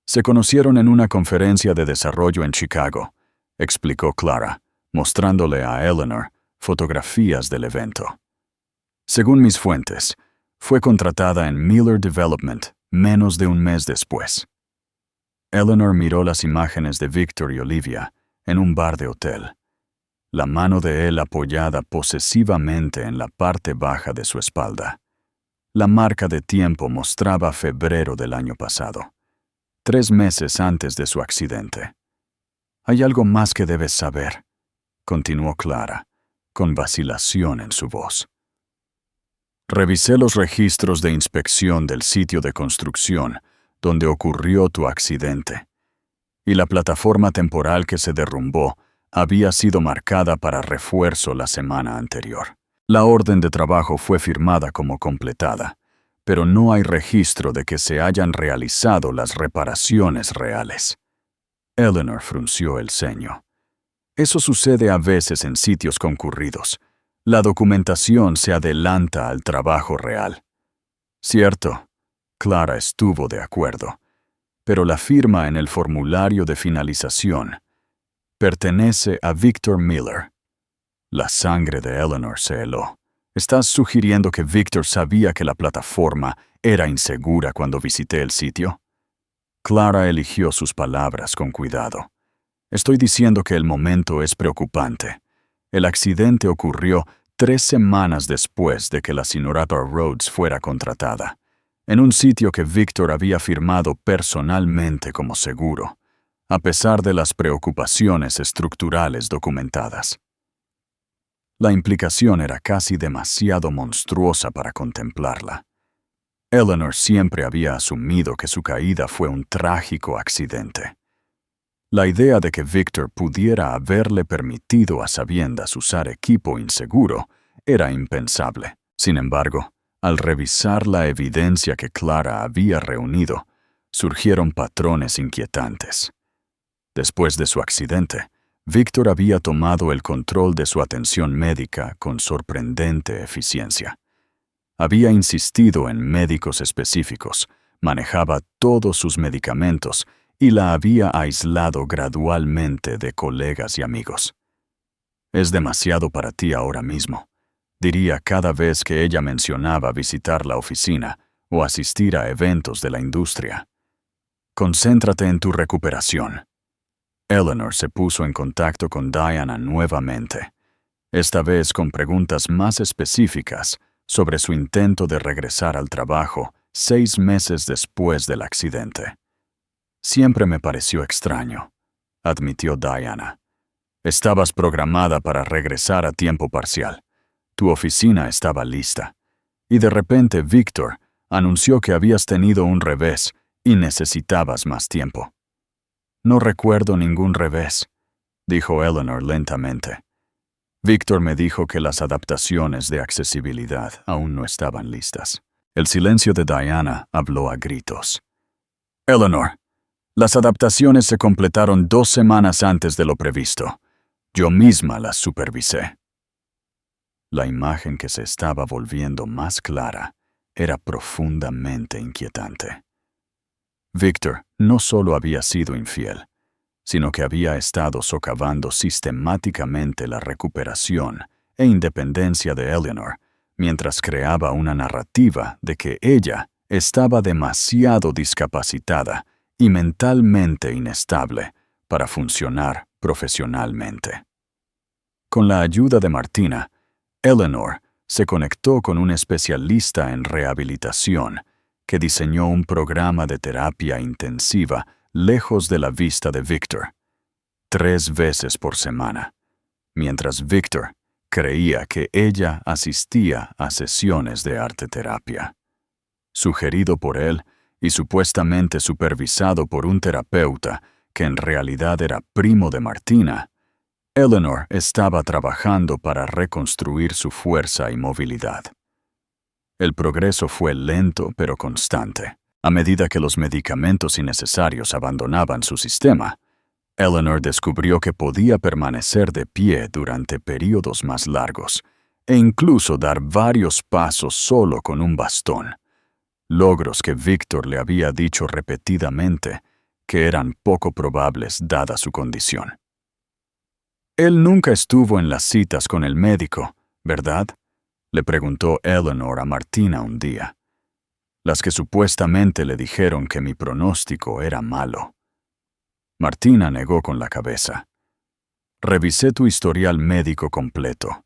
Se conocieron en una conferencia de desarrollo en Chicago, explicó Clara, mostrándole a Eleanor fotografías del evento. Según mis fuentes, fue contratada en Miller Development menos de un mes después. Eleanor miró las imágenes de Victor y Olivia en un bar de hotel, la mano de él apoyada posesivamente en la parte baja de su espalda. La marca de tiempo mostraba febrero del año pasado, 3 meses antes de su accidente. Hay algo más que debes saber, continuó Clara, con vacilación en su voz. Revisé los registros de inspección del sitio de construcción donde ocurrió tu accidente, y la plataforma temporal que se derrumbó había sido marcada para refuerzo la semana anterior. La orden de trabajo fue firmada como completada, pero no hay registro de que se hayan realizado las reparaciones reales. Eleanor frunció el ceño. Eso sucede a veces en sitios concurridos. La documentación se adelanta al trabajo real. Cierto, Clara estuvo de acuerdo, pero la firma en el formulario de finalización pertenece a Victor Miller. La sangre de Eleanor se heló. ¿Estás sugiriendo que Victor sabía que la plataforma era insegura cuando visité el sitio? Clara eligió sus palabras con cuidado. Estoy diciendo que el momento es preocupante. El accidente ocurrió 3 semanas después de que la señorita Rhodes fuera contratada, en un sitio que Victor había firmado personalmente como seguro, a pesar de las preocupaciones estructurales documentadas. La implicación era casi demasiado monstruosa para contemplarla. Eleanor siempre había asumido que su caída fue un trágico accidente. La idea de que Victor pudiera haberle permitido a sabiendas usar equipo inseguro era impensable. Sin embargo, al revisar la evidencia que Clara había reunido, surgieron patrones inquietantes. Después de su accidente, Victor había tomado el control de su atención médica con sorprendente eficiencia. Había insistido en médicos específicos, manejaba todos sus medicamentos y la había aislado gradualmente de colegas y amigos. «Es demasiado para ti ahora mismo», diría cada vez que ella mencionaba visitar la oficina o asistir a eventos de la industria. «Concéntrate en tu recuperación». Eleanor se puso en contacto con Diana nuevamente, esta vez con preguntas más específicas sobre su intento de regresar al trabajo 6 meses después del accidente. «Siempre me pareció extraño», admitió Diana. «Estabas programada para regresar a tiempo parcial. Tu oficina estaba lista. Y de repente Victor anunció que habías tenido un revés y necesitabas más tiempo». «No recuerdo ningún revés», dijo Eleanor lentamente. «Victor me dijo que las adaptaciones de accesibilidad aún no estaban listas». El silencio de Diana habló a gritos. «Eleanor, las adaptaciones se completaron 2 semanas antes de lo previsto. Yo misma las supervisé». La imagen que se estaba volviendo más clara era profundamente inquietante. Victor no solo había sido infiel, sino que había estado socavando sistemáticamente la recuperación e independencia de Eleanor, mientras creaba una narrativa de que ella estaba demasiado discapacitada y mentalmente inestable para funcionar profesionalmente. Con la ayuda de Martina, Eleanor se conectó con un especialista en rehabilitación que diseñó un programa de terapia intensiva lejos de la vista de Victor, 3 veces por semana, mientras Victor creía que ella asistía a sesiones de arteterapia. Sugerido por él y supuestamente supervisado por un terapeuta que en realidad era primo de Martina, Eleanor estaba trabajando para reconstruir su fuerza y movilidad. El progreso fue lento pero constante. A medida que los medicamentos innecesarios abandonaban su sistema, Eleanor descubrió que podía permanecer de pie durante periodos más largos e incluso dar varios pasos solo con un bastón, logros que Victor le había dicho repetidamente que eran poco probables dada su condición. Él nunca estuvo en las citas con el médico, ¿verdad?, le preguntó Eleanor a Martina un día. Las que supuestamente le dijeron que mi pronóstico era malo. Martina negó con la cabeza. Revisé tu historial médico completo.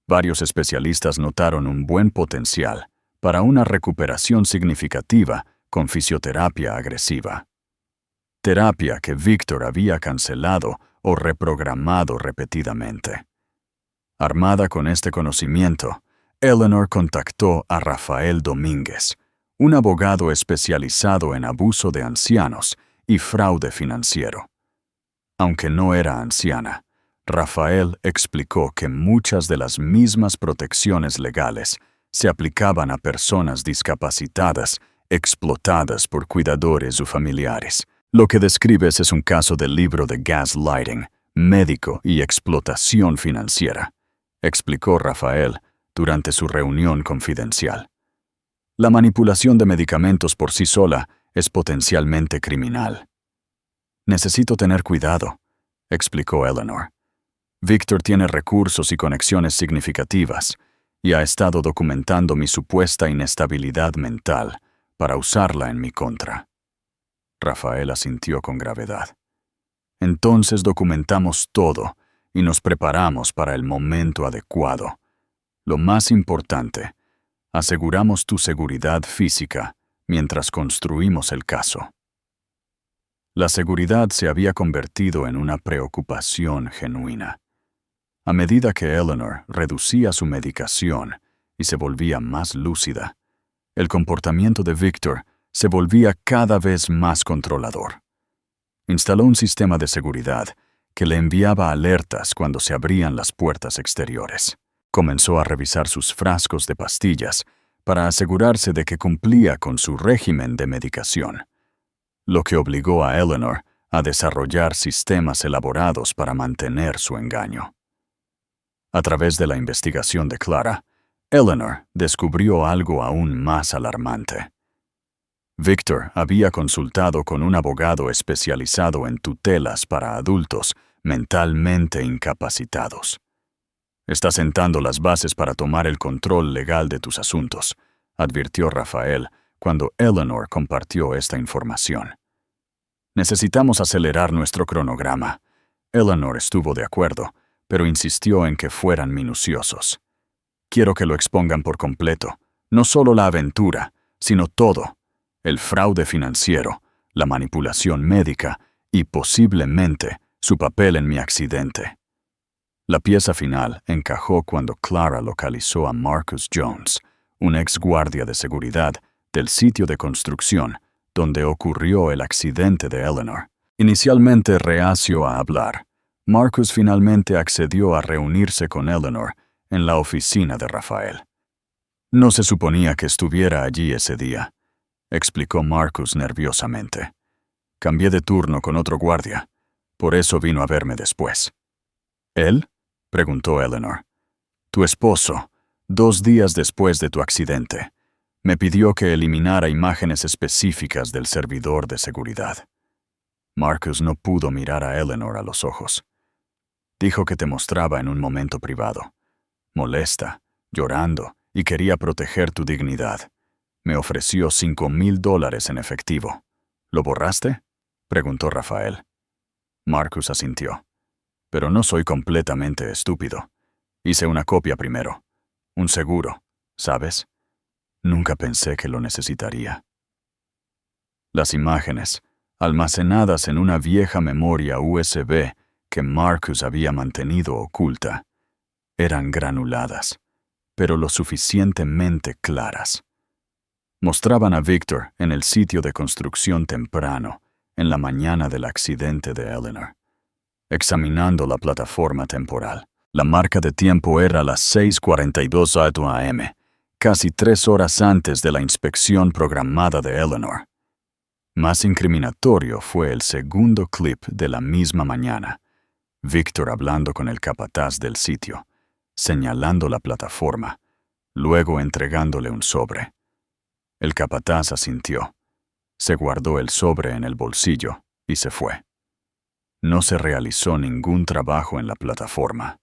Varios especialistas notaron un buen potencial para una recuperación significativa con fisioterapia agresiva. Terapia que Victor había cancelado o reprogramado repetidamente. Armada con este conocimiento, Eleanor contactó a Rafael Domínguez, un abogado especializado en abuso de ancianos y fraude financiero. Aunque no era anciana, Rafael explicó que muchas de las mismas protecciones legales se aplicaban a personas discapacitadas, explotadas por cuidadores o familiares. Lo que describes es un caso del libro de gaslighting, médico y explotación financiera, explicó Rafael durante su reunión confidencial. La manipulación de medicamentos por sí sola es potencialmente criminal. Necesito tener cuidado, explicó Eleanor. Victor tiene recursos y conexiones significativas y ha estado documentando mi supuesta inestabilidad mental para usarla en mi contra. Rafael asintió con gravedad. Entonces documentamos todo y nos preparamos para el momento adecuado. Lo más importante, aseguramos tu seguridad física mientras construimos el caso. La seguridad se había convertido en una preocupación genuina. A medida que Eleanor reducía su medicación y se volvía más lúcida, el comportamiento de Victor se volvía cada vez más controlador. Instaló un sistema de seguridad que le enviaba alertas cuando se abrían las puertas exteriores. Comenzó a revisar sus frascos de pastillas para asegurarse de que cumplía con su régimen de medicación, lo que obligó a Eleanor a desarrollar sistemas elaborados para mantener su engaño. A través de la investigación de Clara, Eleanor descubrió algo aún más alarmante. Victor había consultado con un abogado especializado en tutelas para adultos mentalmente incapacitados. Está sentando las bases para tomar el control legal de tus asuntos, advirtió Rafael cuando Eleanor compartió esta información. Necesitamos acelerar nuestro cronograma. Eleanor estuvo de acuerdo, pero insistió en que fueran minuciosos. Quiero que lo expongan por completo, no solo la aventura, sino todo. El fraude financiero, la manipulación médica y posiblemente su papel en mi accidente. La pieza final encajó cuando Clara localizó a Marcus Jones, un ex guardia de seguridad del sitio de construcción donde ocurrió el accidente de Eleanor. Inicialmente reacio a hablar, Marcus finalmente accedió a reunirse con Eleanor en la oficina de Rafael. No se suponía que estuviera allí ese día, explicó Marcus nerviosamente. Cambié de turno con otro guardia, por eso vino a verme después. ¿Él?, preguntó Eleanor. Tu esposo, 2 días después de tu accidente, me pidió que eliminara imágenes específicas del servidor de seguridad. Marcus no pudo mirar a Eleanor a los ojos. Dijo que te mostraba en un momento privado, molesta, llorando, y quería proteger tu dignidad. Me ofreció $5,000 en efectivo. ¿Lo borraste?, preguntó Rafael. Marcus asintió. Pero no soy completamente estúpido. Hice una copia primero. Un seguro, ¿sabes? Nunca pensé que lo necesitaría. Las imágenes, almacenadas en una vieja memoria USB que Marcus había mantenido oculta, eran granuladas, pero lo suficientemente claras. Mostraban a Victor en el sitio de construcción temprano, en la mañana del accidente de Eleanor, examinando la plataforma temporal. La marca de tiempo era las 6:42 AM, casi 3 horas antes de la inspección programada de Eleanor. Más incriminatorio fue el segundo clip de la misma mañana. Victor hablando con el capataz del sitio, señalando la plataforma, luego entregándole un sobre. El capataz asintió, se guardó el sobre en el bolsillo y se fue. No se realizó ningún trabajo en la plataforma.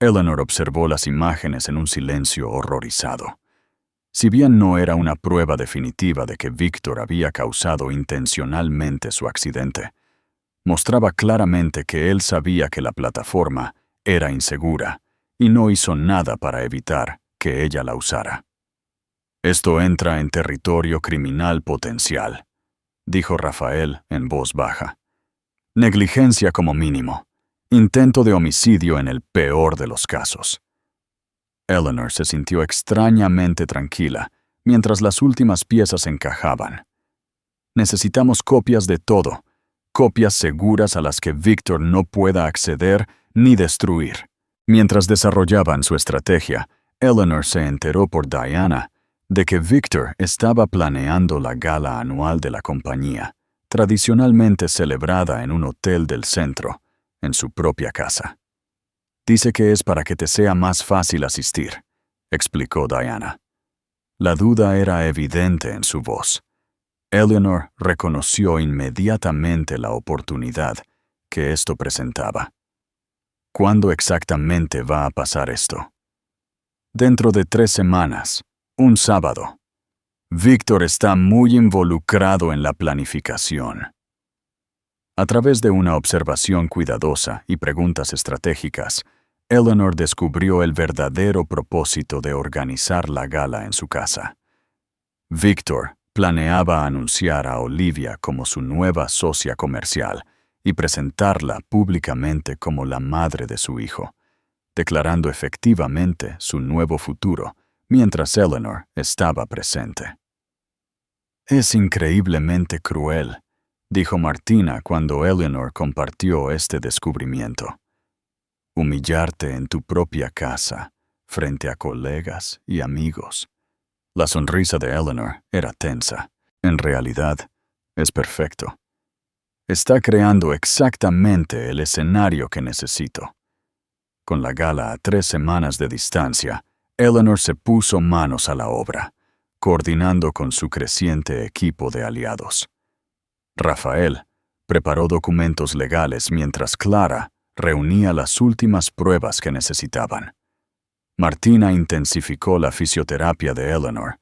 Eleanor observó las imágenes en un silencio horrorizado. Si bien no era una prueba definitiva de que Victor había causado intencionalmente su accidente, mostraba claramente que él sabía que la plataforma era insegura y no hizo nada para evitar que ella la usara. «Esto entra en territorio criminal potencial», dijo Rafael en voz baja. «Negligencia como mínimo. Intento de homicidio en el peor de los casos». Eleanor se sintió extrañamente tranquila mientras las últimas piezas encajaban. «Necesitamos copias de todo, copias seguras a las que Victor no pueda acceder ni destruir». Mientras desarrollaban su estrategia, Eleanor se enteró por Diana de que Victor estaba planeando la gala anual de la compañía, tradicionalmente celebrada en un hotel del centro, en su propia casa. «Dice que es para que te sea más fácil asistir», explicó Diana. La duda era evidente en su voz. Eleanor reconoció inmediatamente la oportunidad que esto presentaba. «¿Cuándo exactamente va a pasar esto?» «Dentro de 3 semanas, un sábado. Victor está muy involucrado en la planificación». A través de una observación cuidadosa y preguntas estratégicas, Eleanor descubrió el verdadero propósito de organizar la gala en su casa. Victor planeaba anunciar a Olivia como su nueva socia comercial y presentarla públicamente como la madre de su hijo, declarando efectivamente su nuevo futuro mientras Eleanor estaba presente. «Es increíblemente cruel», dijo Martina cuando Eleanor compartió este descubrimiento. «Humillarte en tu propia casa, frente a colegas y amigos». La sonrisa de Eleanor era tensa. «En realidad, es perfecto. Está creando exactamente el escenario que necesito». Con la gala a 3 semanas de distancia, Eleanor se puso manos a la obra, coordinando con su creciente equipo de aliados. Rafael preparó documentos legales mientras Clara reunía las últimas pruebas que necesitaban. Martina intensificó la fisioterapia de Eleanor,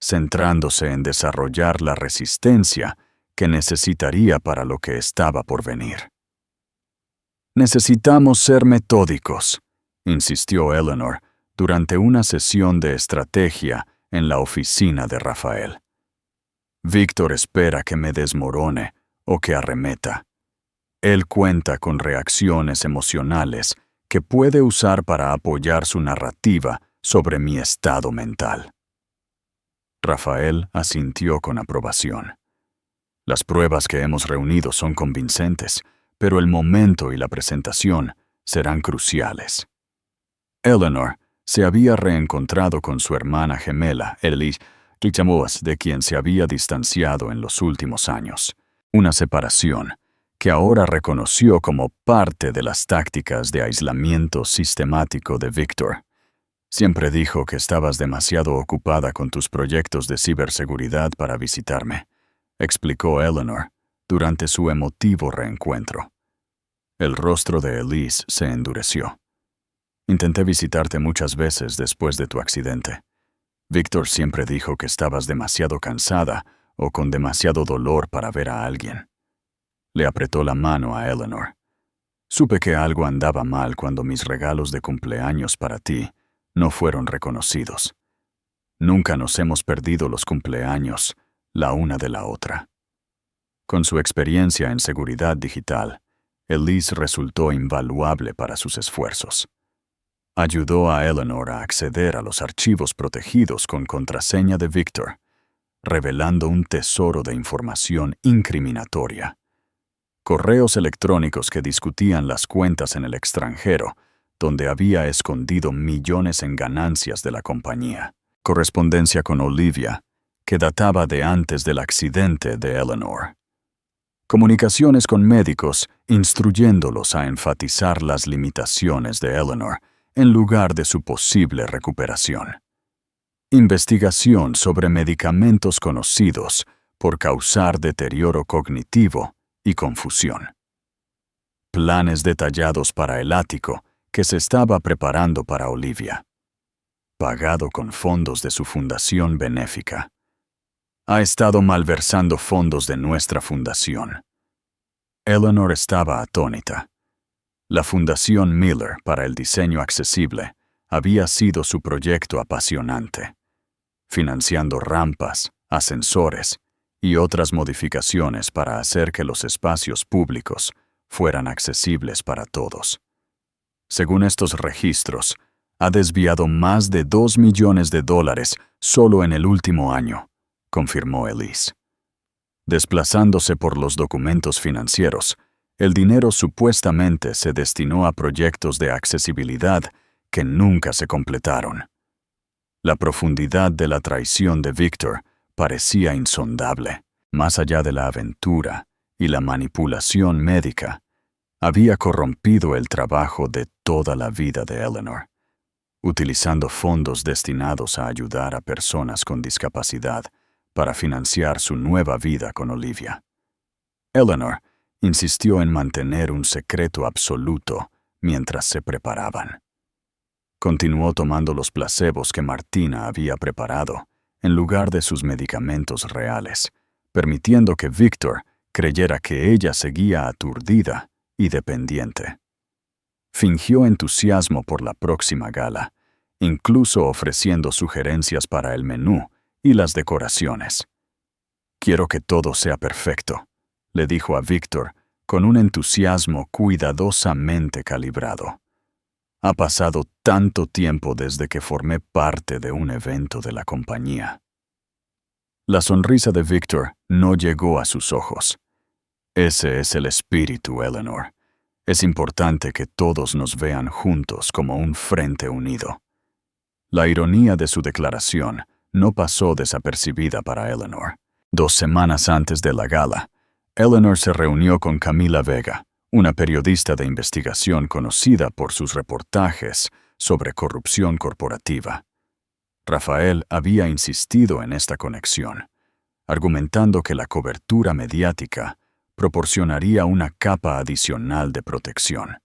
centrándose en desarrollar la resistencia que necesitaría para lo que estaba por venir. «Necesitamos ser metódicos», insistió Eleanor durante una sesión de estrategia en la oficina de Rafael. «Victor espera que me desmorone o que arremeta. Él cuenta con reacciones emocionales que puede usar para apoyar su narrativa sobre mi estado mental». Rafael asintió con aprobación. «Las pruebas que hemos reunido son convincentes, pero el momento y la presentación serán cruciales». Eleanor se había reencontrado con su hermana gemela, Elise, de quien se había distanciado en los últimos años. Una separación que ahora reconoció como parte de las tácticas de aislamiento sistemático de Victor. «Siempre dijo que estabas demasiado ocupada con tus proyectos de ciberseguridad para visitarme», explicó Eleanor durante su emotivo reencuentro. El rostro de Elise se endureció. «Intenté visitarte muchas veces después de tu accidente. Victor siempre dijo que estabas demasiado cansada o con demasiado dolor para ver a alguien». Le apretó la mano a Eleanor. Supe que algo andaba mal cuando mis regalos de cumpleaños para ti no fueron reconocidos. Nunca nos hemos perdido los cumpleaños, la una de la otra. Con su experiencia en seguridad digital, Elise resultó invaluable para sus esfuerzos. Ayudó a Eleanor a acceder a los archivos protegidos con contraseña de Victor, revelando un tesoro de información incriminatoria. Correos electrónicos que discutían las cuentas en el extranjero, donde había escondido millones en ganancias de la compañía. Correspondencia con Olivia, que databa de antes del accidente de Eleanor. Comunicaciones con médicos, instruyéndolos a enfatizar las limitaciones de Eleanor en lugar de su posible recuperación. Investigación sobre medicamentos conocidos por causar deterioro cognitivo y confusión. Planes detallados para el ático que se estaba preparando para Olivia. Pagado con fondos de su fundación benéfica. Ha estado malversando fondos de nuestra fundación. Eleanor estaba atónita. La Fundación Miller para el Diseño Accesible había sido su proyecto apasionante, financiando rampas, ascensores y otras modificaciones para hacer que los espacios públicos fueran accesibles para todos. Según estos registros, ha desviado más de $2 millones solo en el último año, confirmó Elise. Desplazándose por los documentos financieros, el dinero supuestamente se destinó a proyectos de accesibilidad que nunca se completaron. La profundidad de la traición de Victor parecía insondable. Más allá de la aventura y la manipulación médica, había corrompido el trabajo de toda la vida de Eleanor, utilizando fondos destinados a ayudar a personas con discapacidad para financiar su nueva vida con Olivia. Eleanor insistió en mantener un secreto absoluto mientras se preparaban. Continuó tomando los placebos que Martina había preparado en lugar de sus medicamentos reales, permitiendo que Victor creyera que ella seguía aturdida y dependiente. Fingió entusiasmo por la próxima gala, incluso ofreciendo sugerencias para el menú y las decoraciones. «Quiero que todo sea perfecto», le dijo a Victor con un entusiasmo cuidadosamente calibrado. «Ha pasado tanto tiempo desde que formé parte de un evento de la compañía». La sonrisa de Victor no llegó a sus ojos. «Ese es el espíritu, Eleanor. Es importante que todos nos vean juntos como un frente unido». La ironía de su declaración no pasó desapercibida para Eleanor. 2 semanas antes de la gala, Eleanor se reunió con Camila Vega, una periodista de investigación conocida por sus reportajes sobre corrupción corporativa. Rafael había insistido en esta conexión, argumentando que la cobertura mediática proporcionaría una capa adicional de protección.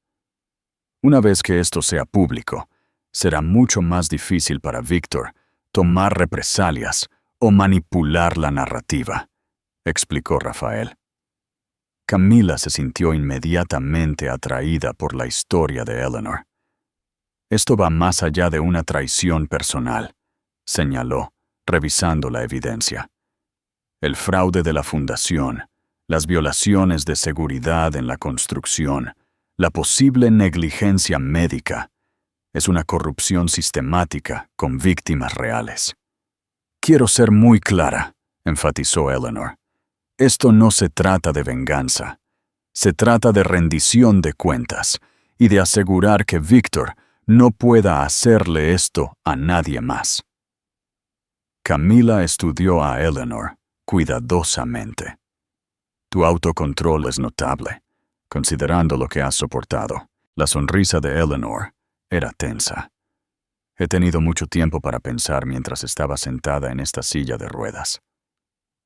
Una vez que esto sea público, será mucho más difícil para Victor tomar represalias o manipular la narrativa, explicó Rafael. Camila se sintió inmediatamente atraída por la historia de Eleanor. «Esto va más allá de una traición personal», señaló, revisando la evidencia. «El fraude de la fundación, las violaciones de seguridad en la construcción, la posible negligencia médica, es una corrupción sistemática con víctimas reales». «Quiero ser muy clara», enfatizó Eleanor. «Esto no se trata de venganza. Se trata de rendición de cuentas y de asegurar que Victor no pueda hacerle esto a nadie más». Camila estudió a Eleanor cuidadosamente. «Tu autocontrol es notable, considerando lo que has soportado». La sonrisa de Eleanor era tensa. «He tenido mucho tiempo para pensar mientras estaba sentada en esta silla de ruedas».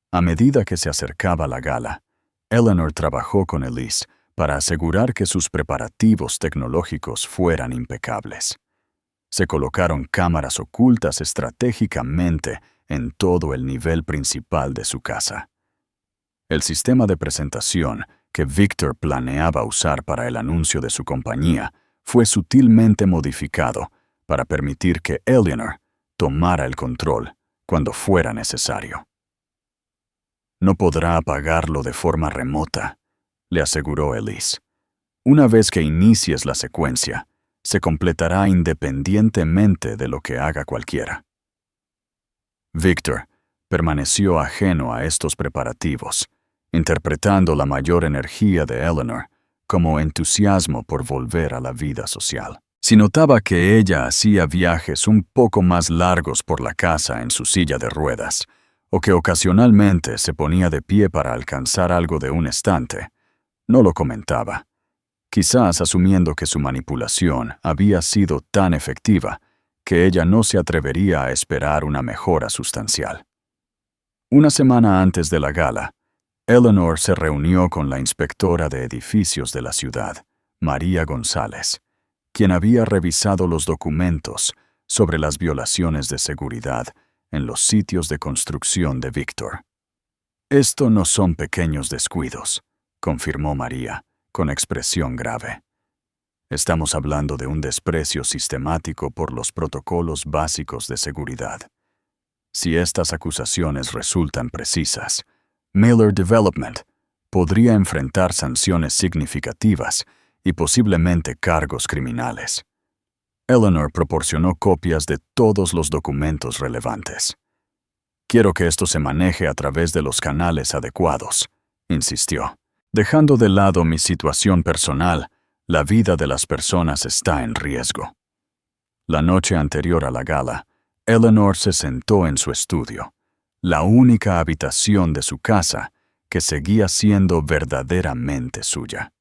A medida que se acercaba la gala, Eleanor trabajó con Elise para asegurar que sus preparativos tecnológicos fueran impecables. Se colocaron cámaras ocultas estratégicamente en todo el nivel principal de su casa. El sistema de presentación, que Victor planeaba usar para el anuncio de su compañía fue sutilmente modificado para permitir que Eleanor tomara el control cuando fuera necesario. No podrá apagarlo de forma remota, le aseguró Elise. Una vez que inicies la secuencia, se completará independientemente de lo que haga cualquiera. Victor permaneció ajeno a estos preparativos, interpretando la mayor energía de Eleanor como entusiasmo por volver a la vida social. Si notaba que ella hacía viajes un poco más largos por la casa en su silla de ruedas, o que ocasionalmente se ponía de pie para alcanzar algo de un estante, no lo comentaba, quizás asumiendo que su manipulación había sido tan efectiva que ella no se atrevería a esperar una mejora sustancial. Una semana antes de la gala, Eleanor se reunió con la inspectora de edificios de la ciudad, María González, quien había revisado los documentos sobre las violaciones de seguridad en los sitios de construcción de Victor. «Esto no son pequeños descuidos», confirmó María, con expresión grave. «Estamos hablando de un desprecio sistemático por los protocolos básicos de seguridad. Si estas acusaciones resultan precisas, Miller Development podría enfrentar sanciones significativas y posiblemente cargos criminales». Eleanor proporcionó copias de todos los documentos relevantes. «Quiero que esto se maneje a través de los canales adecuados», insistió. «Dejando de lado mi situación personal, la vida de las personas está en riesgo». La noche anterior a la gala, Eleanor se sentó en su estudio, la única habitación de su casa que seguía siendo verdaderamente suya.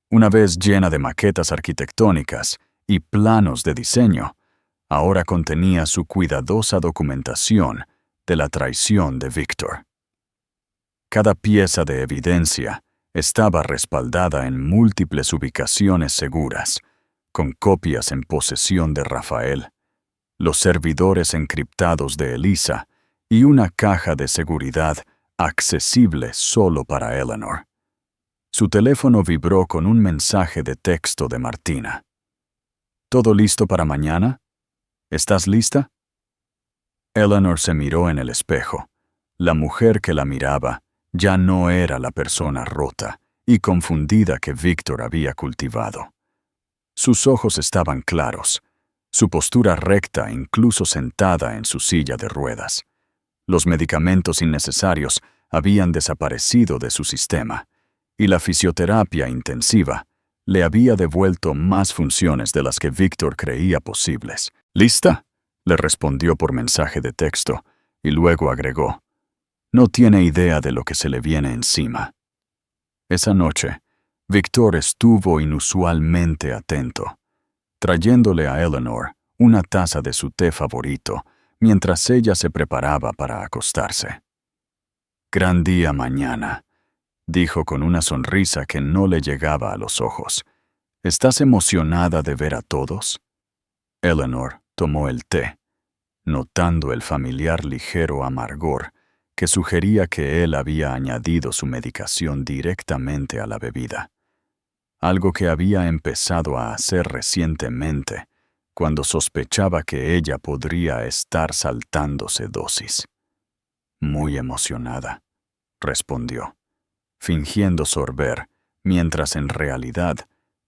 Una vez llena de maquetas arquitectónicas y planos de diseño, ahora contenía su cuidadosa documentación de la traición de Victor. Cada pieza de evidencia estaba respaldada en múltiples ubicaciones seguras, con copias en posesión de Rafael, los servidores encriptados de Elisa y una caja de seguridad accesible solo para Eleanor. Su teléfono vibró con un mensaje de texto de Martina. «¿Todo listo para mañana? ¿Estás lista?» Eleanor se miró en el espejo. La mujer que la miraba ya no era la persona rota y confundida que Victor había cultivado. Sus ojos estaban claros, su postura recta incluso sentada en su silla de ruedas. Los medicamentos innecesarios habían desaparecido de su sistema, y la fisioterapia intensiva le había devuelto más funciones de las que Victor creía posibles. «¿Lista?», le respondió por mensaje de texto, y luego agregó: «No tiene idea de lo que se le viene encima». Esa noche, Victor estuvo inusualmente atento, trayéndole a Eleanor una taza de su té favorito mientras ella se preparaba para acostarse. «Gran día mañana», dijo con una sonrisa que no le llegaba a los ojos. «¿Estás emocionada de ver a todos?» Eleanor tomó el té, notando el familiar ligero amargor que sugería que él había añadido su medicación directamente a la bebida, algo que había empezado a hacer recientemente cuando sospechaba que ella podría estar saltándose dosis. «Muy emocionada», respondió, fingiendo sorber, mientras en realidad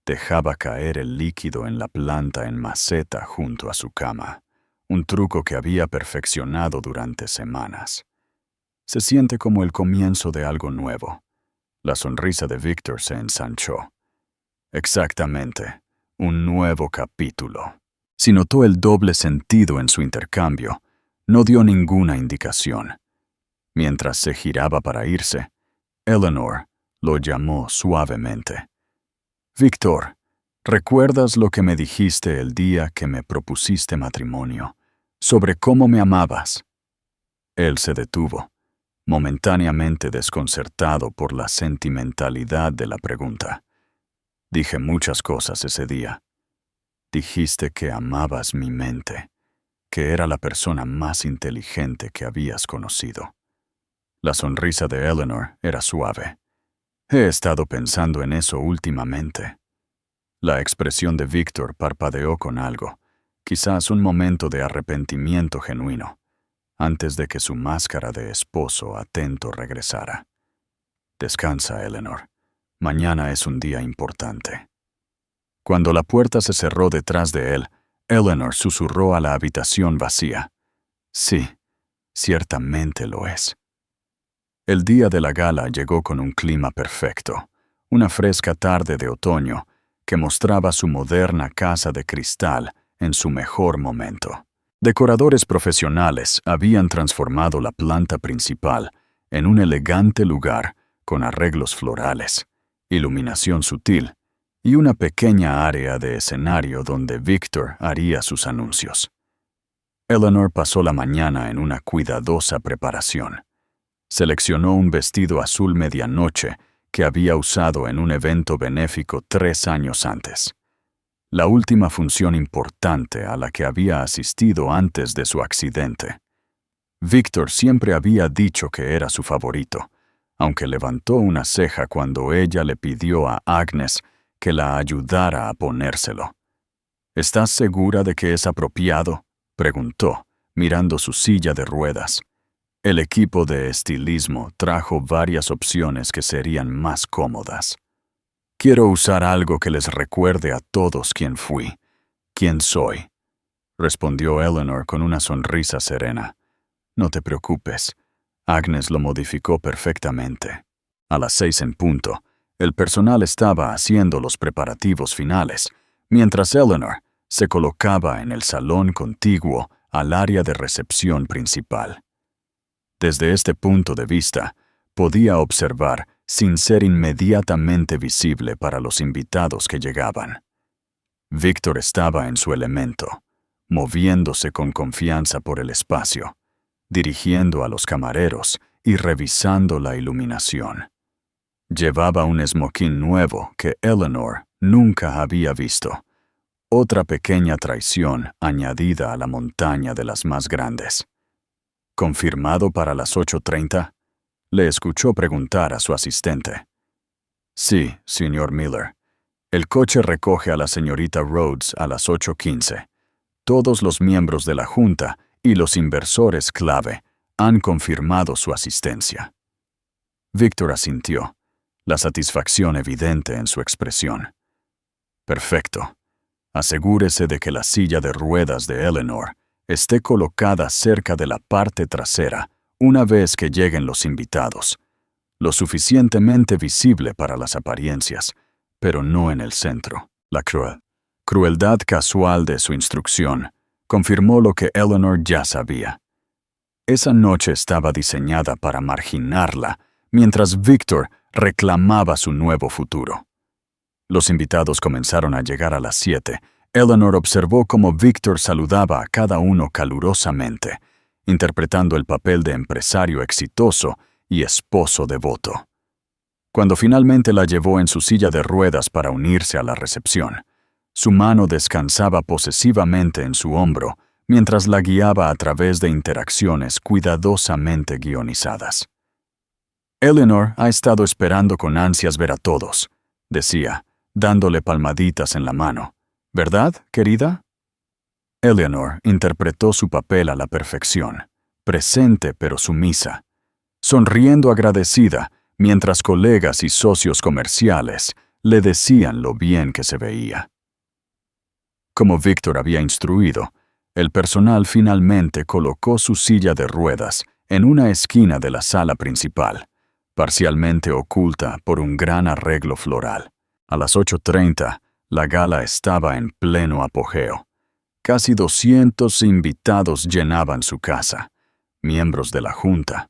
dejaba caer el líquido en la planta en maceta junto a su cama, un truco que había perfeccionado durante semanas. «Se siente como el comienzo de algo nuevo». La sonrisa de Victor se ensanchó. «Exactamente, un nuevo capítulo». Si notó el doble sentido en su intercambio, no dio ninguna indicación. Mientras se giraba para irse, Eleanor lo llamó suavemente. «Victor, ¿recuerdas lo que me dijiste el día que me propusiste matrimonio, sobre cómo me amabas?» Él se detuvo, momentáneamente desconcertado por la sentimentalidad de la pregunta. «Dije muchas cosas ese día. Dijiste que amabas mi mente, que era la persona más inteligente que habías conocido». La sonrisa de Eleanor era suave. He estado pensando en eso últimamente. La expresión de Victor parpadeó con algo, quizás un momento de arrepentimiento genuino, antes de que su máscara de esposo atento regresara. Descansa, Eleanor. Mañana es un día importante. Cuando la puerta se cerró detrás de él, Eleanor susurró a la habitación vacía. Sí, ciertamente lo es. El día de la gala llegó con un clima perfecto, una fresca tarde de otoño que mostraba su moderna casa de cristal en su mejor momento. Decoradores profesionales habían transformado la planta principal en un elegante lugar con arreglos florales, iluminación sutil y una pequeña área de escenario donde Victor haría sus anuncios. Eleanor pasó la mañana en una cuidadosa preparación. Seleccionó un vestido azul medianoche que había usado en un evento benéfico 3 años antes. La última función importante a la que había asistido antes de su accidente. Victor siempre había dicho que era su favorito, aunque levantó una ceja cuando ella le pidió a Agnes que la ayudara a ponérselo. ¿Estás segura de que es apropiado?, preguntó, mirando su silla de ruedas. El equipo de estilismo trajo varias opciones que serían más cómodas. Quiero usar algo que les recuerde a todos quién fui, quién soy, respondió Eleanor con una sonrisa serena. No te preocupes, Agnes lo modificó perfectamente. A las 6 en punto, el personal estaba haciendo los preparativos finales, mientras Eleanor se colocaba en el salón contiguo al área de recepción principal. Desde este punto de vista, podía observar sin ser inmediatamente visible para los invitados que llegaban. Victor estaba en su elemento, moviéndose con confianza por el espacio, dirigiendo a los camareros y revisando la iluminación. Llevaba un esmoquín nuevo que Eleanor nunca había visto, otra pequeña traición añadida a la montaña de las más grandes. ¿Confirmado para las 8:30? Le escuchó preguntar a su asistente. Sí, señor Miller. El coche recoge a la señorita Rhodes a las 8:15. Todos los miembros de la Junta y los inversores clave han confirmado su asistencia. Victor asintió, la satisfacción evidente en su expresión. Perfecto. Asegúrese de que la silla de ruedas de Eleanor esté colocada cerca de la parte trasera una vez que lleguen los invitados, lo suficientemente visible para las apariencias, pero no en el centro. La crueldad casual de su instrucción confirmó lo que Eleanor ya sabía. Esa noche estaba diseñada para marginarla, mientras Victor reclamaba su nuevo futuro. Los invitados comenzaron a llegar a las 7. Eleanor observó cómo Victor saludaba a cada uno calurosamente, interpretando el papel de empresario exitoso y esposo devoto. Cuando finalmente la llevó en su silla de ruedas para unirse a la recepción, su mano descansaba posesivamente en su hombro mientras la guiaba a través de interacciones cuidadosamente guionizadas. Eleanor ha estado esperando con ansias ver a todos, decía, dándole palmaditas en la mano. ¿Verdad, querida? Eleanor interpretó su papel a la perfección, presente pero sumisa, sonriendo agradecida mientras colegas y socios comerciales le decían lo bien que se veía. Como Victor había instruido, el personal finalmente colocó su silla de ruedas en una esquina de la sala principal, parcialmente oculta por un gran arreglo floral. A las 8:30, la gala estaba en pleno apogeo. Casi 200 invitados llenaban su casa, miembros de la Junta,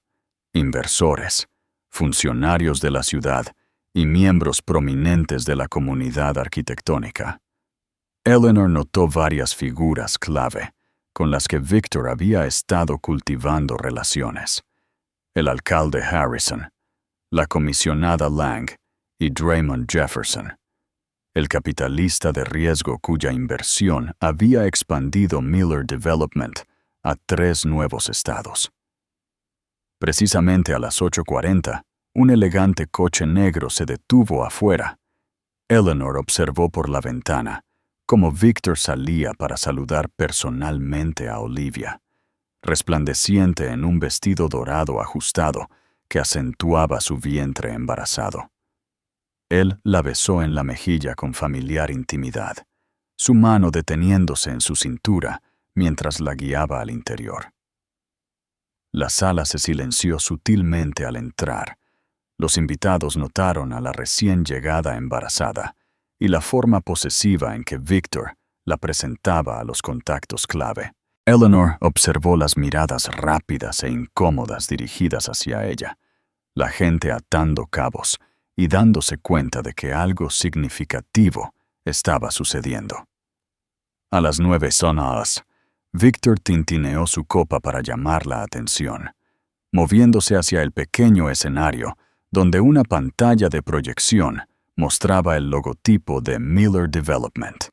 inversores, funcionarios de la ciudad y miembros prominentes de la comunidad arquitectónica. Eleanor notó varias figuras clave con las que Victor había estado cultivando relaciones. El alcalde Harrison, la comisionada Lang y Draymond Jefferson, el capitalista de riesgo cuya inversión había expandido Miller Development a 3 nuevos estados. Precisamente a las 8:40, un elegante coche negro se detuvo afuera. Eleanor observó por la ventana cómo Victor salía para saludar personalmente a Olivia, resplandeciente en un vestido dorado ajustado que acentuaba su vientre embarazado. Él la besó en la mejilla con familiar intimidad, su mano deteniéndose en su cintura mientras la guiaba al interior. La sala se silenció sutilmente al entrar. Los invitados notaron a la recién llegada embarazada y la forma posesiva en que Victor la presentaba a los contactos clave. Eleanor observó las miradas rápidas e incómodas dirigidas hacia ella, la gente atando cabos y dándose cuenta de que algo significativo estaba sucediendo. A las 9 sonadas, Victor tintineó su copa para llamar la atención, moviéndose hacia el pequeño escenario donde una pantalla de proyección mostraba el logotipo de Miller Development.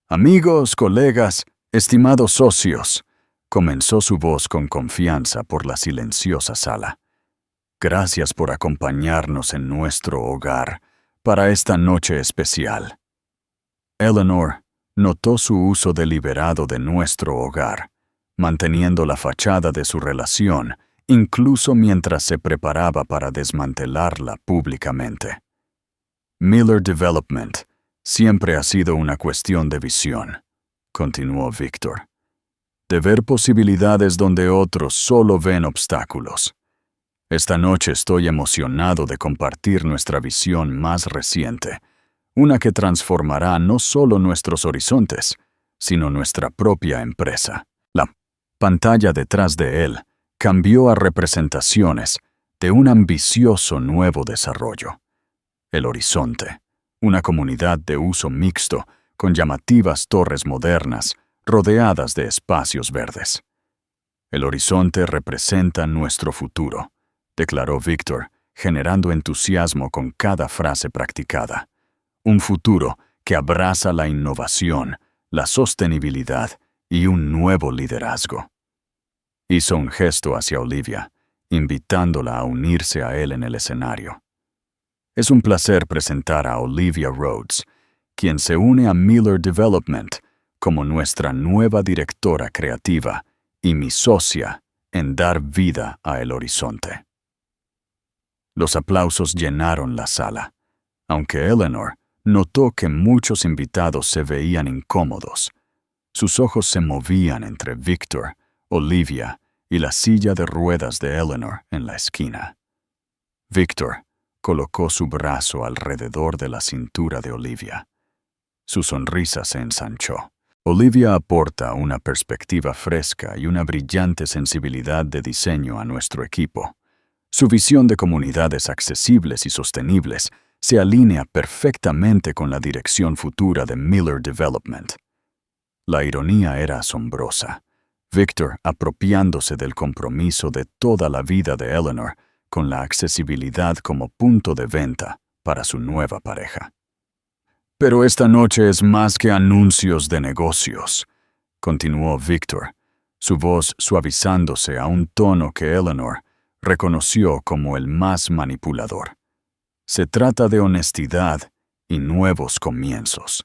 «Amigos, colegas, estimados socios», comenzó su voz con confianza por la silenciosa sala. «Gracias por acompañarnos en nuestro hogar para esta noche especial». Eleanor notó su uso deliberado de nuestro hogar, manteniendo la fachada de su relación incluso mientras se preparaba para desmantelarla públicamente. Miller Development siempre ha sido una cuestión de visión, continuó Victor, de ver posibilidades donde otros solo ven obstáculos. Esta noche estoy emocionado de compartir nuestra visión más reciente, una que transformará no solo nuestros horizontes, sino nuestra propia empresa. La pantalla detrás de él cambió a representaciones de un ambicioso nuevo desarrollo. El Horizonte, una comunidad de uso mixto con llamativas torres modernas rodeadas de espacios verdes. El Horizonte representa nuestro futuro, declaró Victor, generando entusiasmo con cada frase practicada. Un futuro que abraza la innovación, la sostenibilidad y un nuevo liderazgo. Hizo un gesto hacia Olivia, invitándola a unirse a él en el escenario. Es un placer presentar a Olivia Rhodes, quien se une a Miller Development como nuestra nueva directora creativa y mi socia en dar vida a El Horizonte. Los aplausos llenaron la sala, aunque Eleanor notó que muchos invitados se veían incómodos. Sus ojos se movían entre Victor, Olivia y la silla de ruedas de Eleanor en la esquina. Victor colocó su brazo alrededor de la cintura de Olivia. Su sonrisa se ensanchó. Olivia aporta una perspectiva fresca y una brillante sensibilidad de diseño a nuestro equipo. Su visión de comunidades accesibles y sostenibles se alinea perfectamente con la dirección futura de Miller Development. La ironía era asombrosa. Victor apropiándose del compromiso de toda la vida de Eleanor con la accesibilidad como punto de venta para su nueva pareja. Pero esta noche es más que anuncios de negocios, continuó Victor, su voz suavizándose a un tono que Eleanor reconoció como el más manipulador. Se trata de honestidad y nuevos comienzos.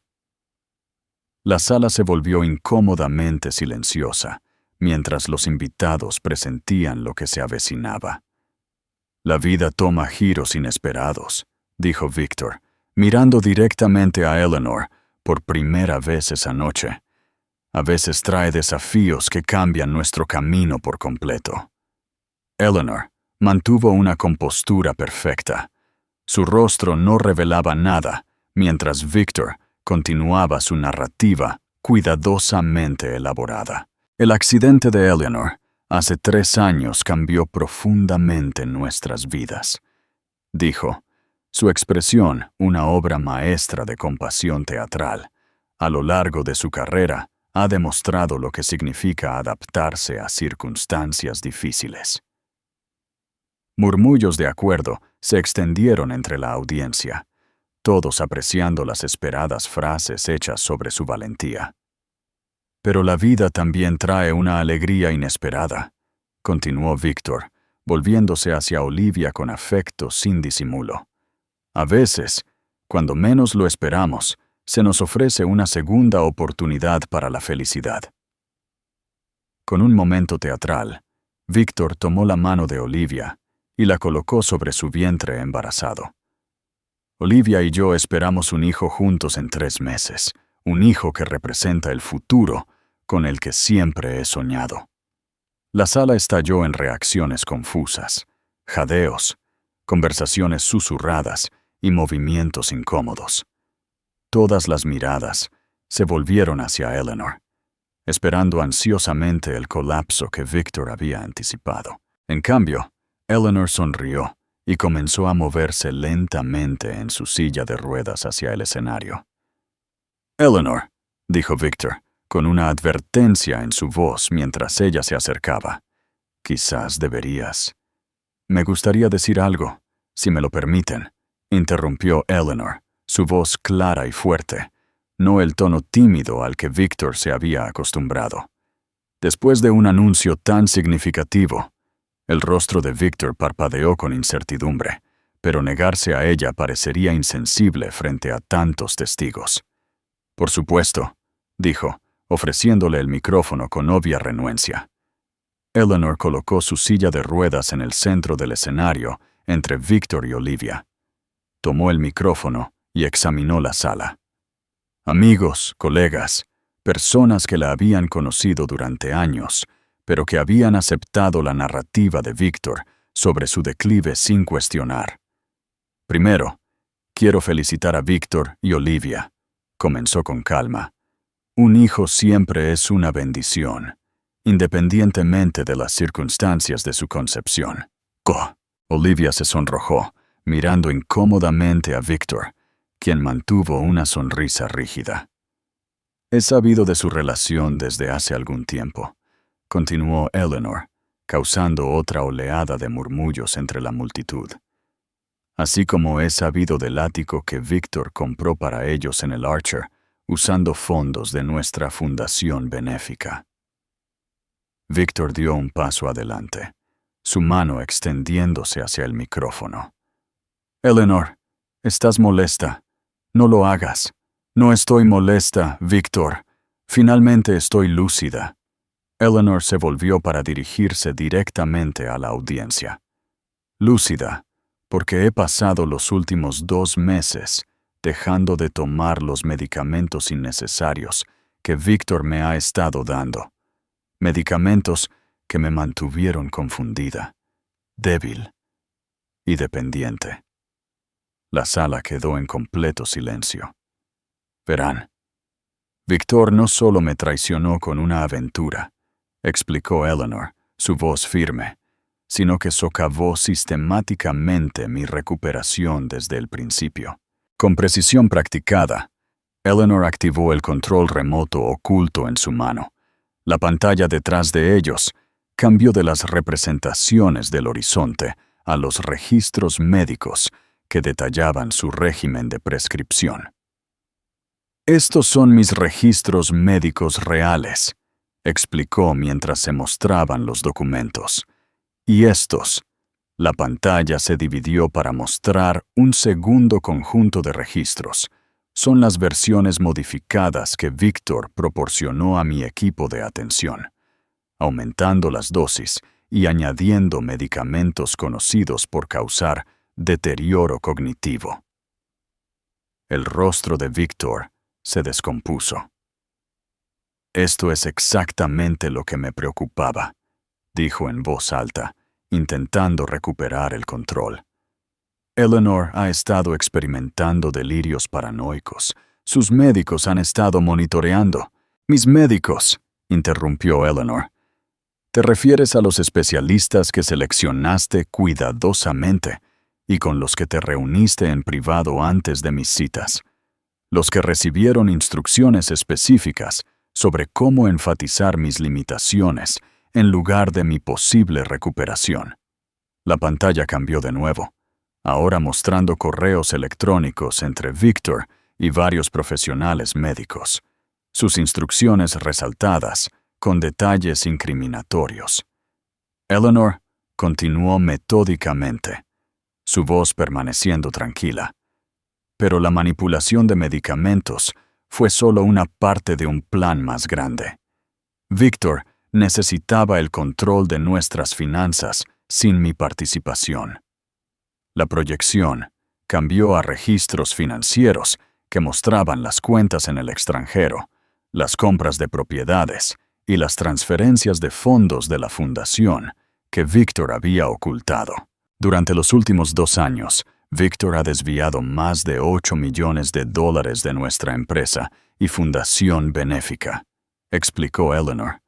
La sala se volvió incómodamente silenciosa mientras los invitados presentían lo que se avecinaba. La vida toma giros inesperados, dijo Victor, mirando directamente a Eleanor por primera vez esa noche. A veces trae desafíos que cambian nuestro camino por completo. Eleanor mantuvo una compostura perfecta. Su rostro no revelaba nada, mientras Victor continuaba su narrativa cuidadosamente elaborada. El accidente de Eleanor hace 3 años cambió profundamente nuestras vidas, dijo, su expresión una obra maestra de compasión teatral. A lo largo de su carrera, ha demostrado lo que significa adaptarse a circunstancias difíciles. Murmullos de acuerdo se extendieron entre la audiencia, todos apreciando las esperadas frases hechas sobre su valentía. Pero la vida también trae una alegría inesperada, continuó Victor, volviéndose hacia Olivia con afecto sin disimulo. A veces, cuando menos lo esperamos, se nos ofrece una segunda oportunidad para la felicidad. Con un momento teatral, Víctor tomó la mano de Olivia y la colocó sobre su vientre embarazado. Olivia y yo esperamos un hijo juntos en 3 meses, un hijo que representa el futuro con el que siempre he soñado. La sala estalló en reacciones confusas, jadeos, conversaciones susurradas y movimientos incómodos. Todas las miradas se volvieron hacia Eleanor, esperando ansiosamente el colapso que Víctor había anticipado. En cambio, Eleanor sonrió y comenzó a moverse lentamente en su silla de ruedas hacia el escenario. «Eleanor», dijo Víctor, con una advertencia en su voz mientras ella se acercaba. «Quizás deberías». «Me gustaría decir algo, si me lo permiten», interrumpió Eleanor, su voz clara y fuerte, no el tono tímido al que Víctor se había acostumbrado. Después de un anuncio tan significativo, el rostro de Víctor parpadeó con incertidumbre, pero negarse a ella parecería insensible frente a tantos testigos. «Por supuesto», dijo, ofreciéndole el micrófono con obvia renuencia. Eleanor colocó su silla de ruedas en el centro del escenario, entre Víctor y Olivia. Tomó el micrófono y examinó la sala. Amigos, colegas, personas que la habían conocido durante años, pero que habían aceptado la narrativa de Víctor sobre su declive sin cuestionar. «Primero, quiero felicitar a Víctor y Olivia», comenzó con calma. «Un hijo siempre es una bendición, independientemente de las circunstancias de su concepción». Olivia se sonrojó, mirando incómodamente a Víctor, quien mantuvo una sonrisa rígida. «He sabido de su relación desde hace algún tiempo», continuó Eleanor, causando otra oleada de murmullos entre la multitud. «Así como he sabido del ático que Víctor compró para ellos en el Archer, usando fondos de nuestra fundación benéfica». Víctor dio un paso adelante, su mano extendiéndose hacia el micrófono. «Eleanor, estás molesta. No lo hagas». «No estoy molesta, Víctor. Finalmente estoy lúcida». Eleanor se volvió para dirigirse directamente a la audiencia. «Lúcida, porque he pasado los últimos 2 meses dejando de tomar los medicamentos innecesarios que Víctor me ha estado dando. Medicamentos que me mantuvieron confundida, débil y dependiente». La sala quedó en completo silencio. «Verán, Víctor no solo me traicionó con una aventura», explicó Eleanor, su voz firme, «sino que socavó sistemáticamente mi recuperación desde el principio». Con precisión practicada, Eleanor activó el control remoto oculto en su mano. La pantalla detrás de ellos cambió de las representaciones del horizonte a los registros médicos que detallaban su régimen de prescripción. «Estos son mis registros médicos reales», explicó mientras se mostraban los documentos. «Y estos». La pantalla se dividió para mostrar un segundo conjunto de registros. Son las versiones modificadas que Víctor proporcionó a mi equipo de atención, aumentando las dosis y añadiendo medicamentos conocidos por causar deterioro cognitivo. El rostro de Víctor se descompuso. «Esto es exactamente lo que me preocupaba», dijo en voz alta, intentando recuperar el control. «Eleanor ha estado experimentando delirios paranoicos. Sus médicos han estado monitoreando». «Mis médicos», interrumpió Eleanor. «¿Te refieres a los especialistas que seleccionaste cuidadosamente y con los que te reuniste en privado antes de mis citas? Los que recibieron instrucciones específicas sobre cómo enfatizar mis limitaciones en lugar de mi posible recuperación». La pantalla cambió de nuevo, ahora mostrando correos electrónicos entre Víctor y varios profesionales médicos, sus instrucciones resaltadas con detalles incriminatorios. «Eleanor, continuó metódicamente, su voz permaneciendo tranquila. Pero la manipulación de medicamentos fue solo una parte de un plan más grande. Victor necesitaba el control de nuestras finanzas sin mi participación. La proyección cambió a registros financieros que mostraban las cuentas en el extranjero, las compras de propiedades y las transferencias de fondos de la fundación que Victor había ocultado. Durante los últimos 2 años, Victor ha desviado más de $8 millones de nuestra empresa y fundación benéfica, explicó Eleanor.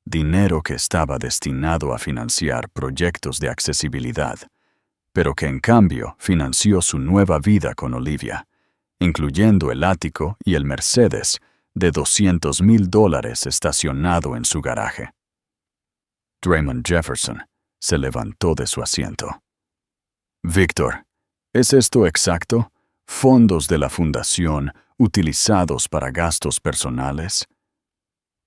Dinero que estaba destinado a financiar proyectos de accesibilidad, pero que en cambio financió su nueva vida con Olivia, incluyendo el ático y el Mercedes de $200,000 estacionado en su garaje. Draymond Jefferson se levantó de su asiento. Victor, ¿es esto exacto? ¿Fondos de la fundación utilizados para gastos personales?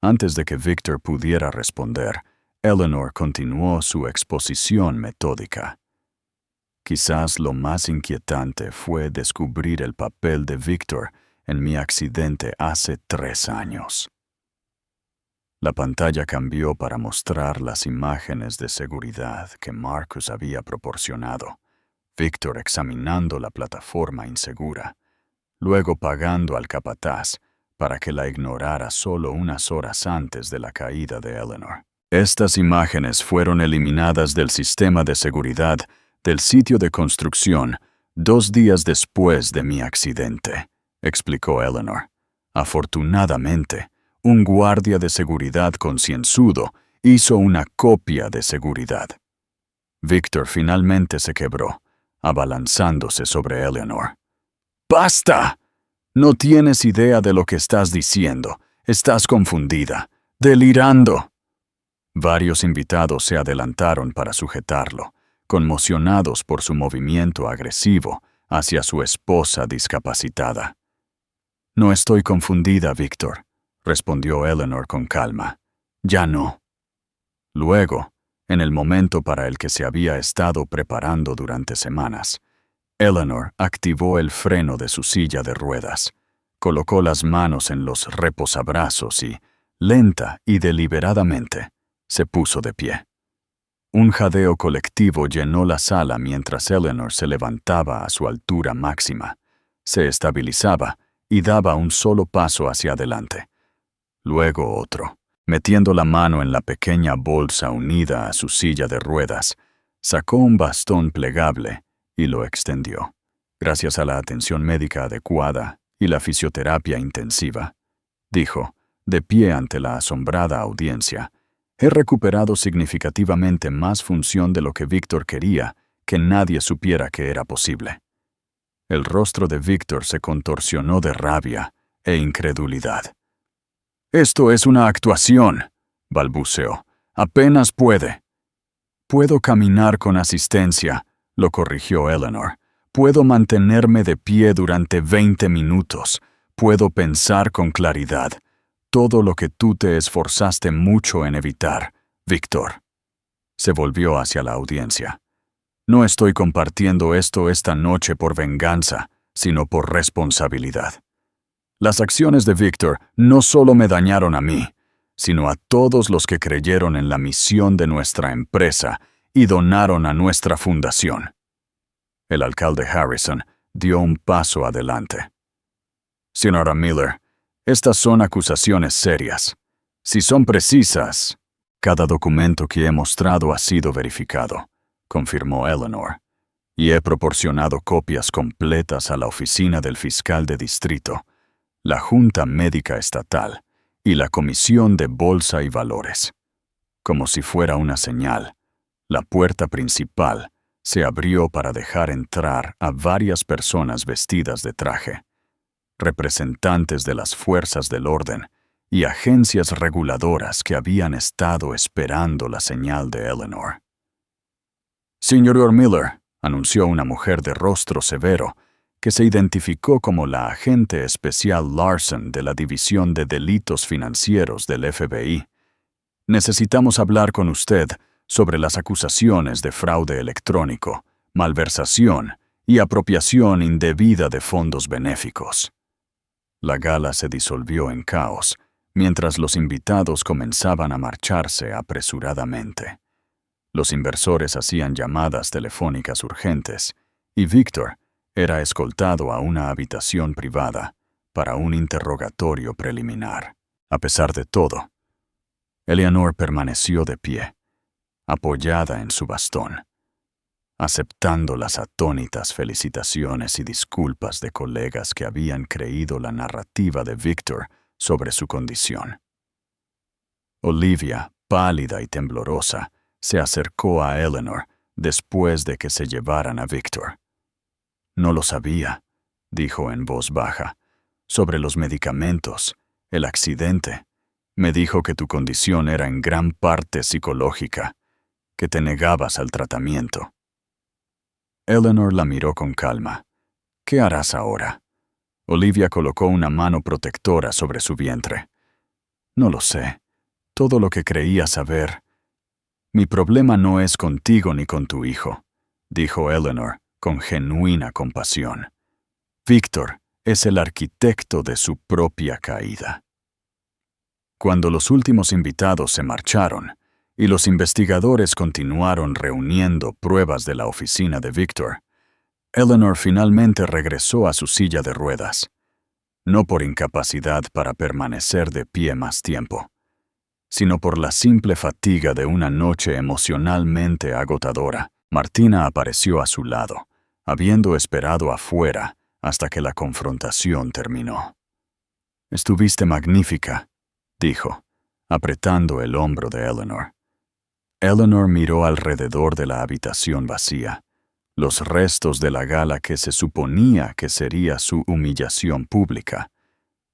Antes de que Victor pudiera responder, Eleanor continuó su exposición metódica. Quizás lo más inquietante fue descubrir el papel de Victor en mi accidente hace 3 años. La pantalla cambió para mostrar las imágenes de seguridad que Marcus había proporcionado. Victor examinando la plataforma insegura, luego pagando al capataz para que la ignorara solo unas horas antes de la caída de Eleanor. Estas imágenes fueron eliminadas del sistema de seguridad del sitio de construcción 2 días después de mi accidente, explicó Eleanor. Afortunadamente, un guardia de seguridad concienzudo hizo una copia de seguridad. Victor finalmente se quebró, abalanzándose sobre Eleanor. ¡Basta! No tienes idea de lo que estás diciendo. Estás confundida, delirando. Varios invitados se adelantaron para sujetarlo, conmocionados por su movimiento agresivo hacia su esposa discapacitada. No estoy confundida, Victor, respondió Eleanor con calma. Ya no. Luego, en el momento para el que se había estado preparando durante semanas, Eleanor activó el freno de su silla de ruedas, colocó las manos en los reposabrazos y, lenta y deliberadamente, se puso de pie. Un jadeo colectivo llenó la sala mientras Eleanor se levantaba a su altura máxima, se estabilizaba y daba un solo paso hacia adelante. Luego otro, metiendo la mano en la pequeña bolsa unida a su silla de ruedas, sacó un bastón plegable y lo extendió. Gracias a la atención médica adecuada y la fisioterapia intensiva, dijo, de pie ante la asombrada audiencia, he recuperado significativamente más función de lo que Victor quería que nadie supiera que era posible. El rostro de Victor se contorsionó de rabia e incredulidad. «Esto es una actuación», balbuceó. «Apenas puede». «Puedo caminar con asistencia», lo corrigió Eleanor. «Puedo mantenerme de pie durante 20 minutos. Puedo pensar con claridad. Todo lo que tú te esforzaste mucho en evitar, Victor». Se volvió hacia la audiencia. «No estoy compartiendo esto esta noche por venganza, sino por responsabilidad. Las acciones de Victor no solo me dañaron a mí, sino a todos los que creyeron en la misión de nuestra empresa y donaron a nuestra fundación». El alcalde Harrison dio un paso adelante. «Señora Miller, estas son acusaciones serias. Si son precisas, cada documento que he mostrado ha sido verificado», confirmó Eleanor, «y he proporcionado copias completas a la oficina del fiscal de distrito, la Junta Médica Estatal y la Comisión de Bolsa y Valores». Como si fuera una señal, la puerta principal se abrió para dejar entrar a varias personas vestidas de traje, representantes de las fuerzas del orden y agencias reguladoras que habían estado esperando la señal de Eleanor. «Señor Miller», anunció una mujer de rostro severo, que se identificó como la agente especial Larson de la División de Delitos Financieros del FBI. «Necesitamos hablar con usted sobre las acusaciones de fraude electrónico, malversación y apropiación indebida de fondos benéficos. La gala se disolvió en caos, mientras los invitados comenzaban a marcharse apresuradamente. Los inversores hacían llamadas telefónicas urgentes, y Victor era escoltado a una habitación privada para un interrogatorio preliminar. A pesar de todo, Eleanor permaneció de pie, apoyada en su bastón, aceptando las atónitas felicitaciones y disculpas de colegas que habían creído la narrativa de Victor sobre su condición. Olivia, pálida y temblorosa, se acercó a Eleanor después de que se llevaran a Victor. «No lo sabía», dijo en voz baja, «sobre los medicamentos, el accidente. Me dijo que tu condición era en gran parte psicológica, que te negabas al tratamiento». Eleanor la miró con calma. «¿Qué harás ahora?» Olivia colocó una mano protectora sobre su vientre. «No lo sé. Todo lo que creía saber. Mi problema no es contigo ni con tu hijo», dijo Eleanor con genuina compasión. «Victor es el arquitecto de su propia caída». Cuando los últimos invitados se marcharon y los investigadores continuaron reuniendo pruebas de la oficina de Victor, Eleanor finalmente regresó a su silla de ruedas, no por incapacidad para permanecer de pie más tiempo, sino por la simple fatiga de una noche emocionalmente agotadora. Martina apareció a su lado, habiendo esperado afuera hasta que la confrontación terminó. «Estuviste magnífica», dijo, apretando el hombro de Eleanor. Eleanor miró alrededor de la habitación vacía, los restos de la gala que se suponía que sería su humillación pública,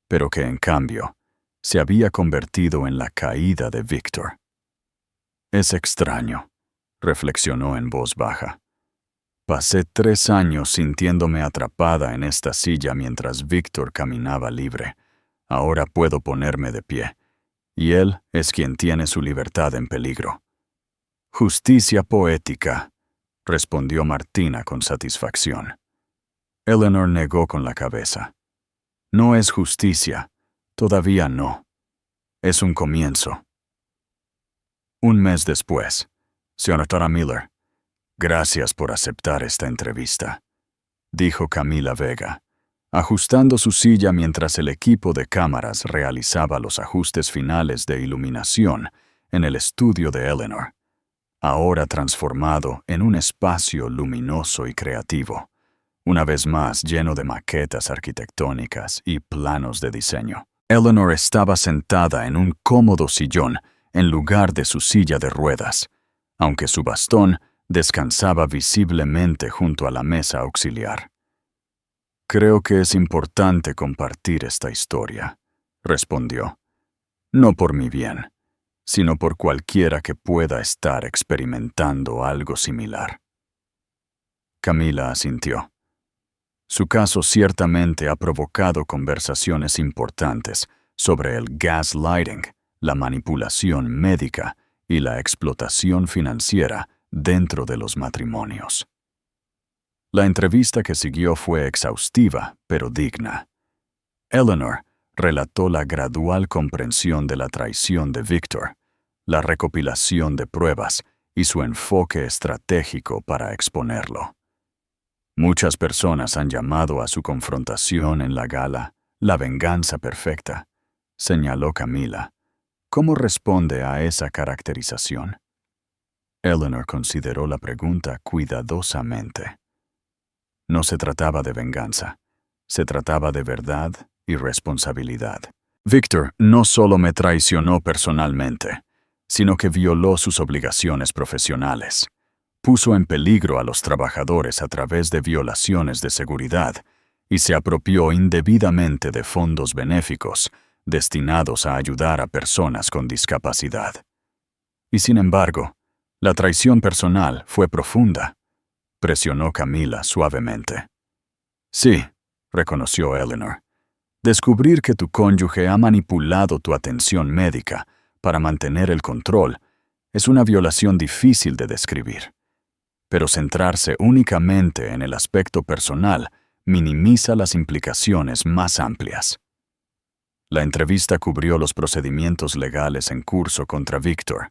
pero que en cambio se había convertido en la caída de Victor. «Es extraño», reflexionó en voz baja. «Pasé 3 años sintiéndome atrapada en esta silla mientras Victor caminaba libre. Ahora puedo ponerme de pie, y él es quien tiene su libertad en peligro». «Justicia poética», respondió Martina con satisfacción. Eleanor negó con la cabeza. «No es justicia, todavía no. Es un comienzo». Un mes después, «Señora Miller, gracias por aceptar esta entrevista», dijo Camila Vega, ajustando su silla mientras el equipo de cámaras realizaba los ajustes finales de iluminación en el estudio de Eleanor, ahora transformado en un espacio luminoso y creativo, una vez más lleno de maquetas arquitectónicas y planos de diseño. Eleanor estaba sentada en un cómodo sillón en lugar de su silla de ruedas, aunque su bastón descansaba visiblemente junto a la mesa auxiliar. «Creo que es importante compartir esta historia», respondió. «No por mi bien, sino por cualquiera que pueda estar experimentando algo similar». Camila asintió. Su caso ciertamente ha provocado conversaciones importantes sobre el gaslighting, la manipulación médica y la explotación financiera dentro de los matrimonios. La entrevista que siguió fue exhaustiva, pero digna. Eleanor relató la gradual comprensión de la traición de Victor, la recopilación de pruebas y su enfoque estratégico para exponerlo. Muchas personas han llamado a su confrontación en la gala la venganza perfecta, señaló Camila. ¿Cómo responde a esa caracterización? Eleanor consideró la pregunta cuidadosamente. No se trataba de venganza, se trataba de verdad y responsabilidad. Victor no solo me traicionó personalmente, sino que violó sus obligaciones profesionales. Puso en peligro a los trabajadores a través de violaciones de seguridad y se apropió indebidamente de fondos benéficos destinados a ayudar a personas con discapacidad. Y sin embargo, la traición personal fue profunda, presionó Camila suavemente. «Sí», reconoció Eleanor. «Descubrir que tu cónyuge ha manipulado tu atención médica para mantener el control es una violación difícil de describir. Pero centrarse únicamente en el aspecto personal minimiza las implicaciones más amplias. La entrevista cubrió los procedimientos legales en curso contra Victor,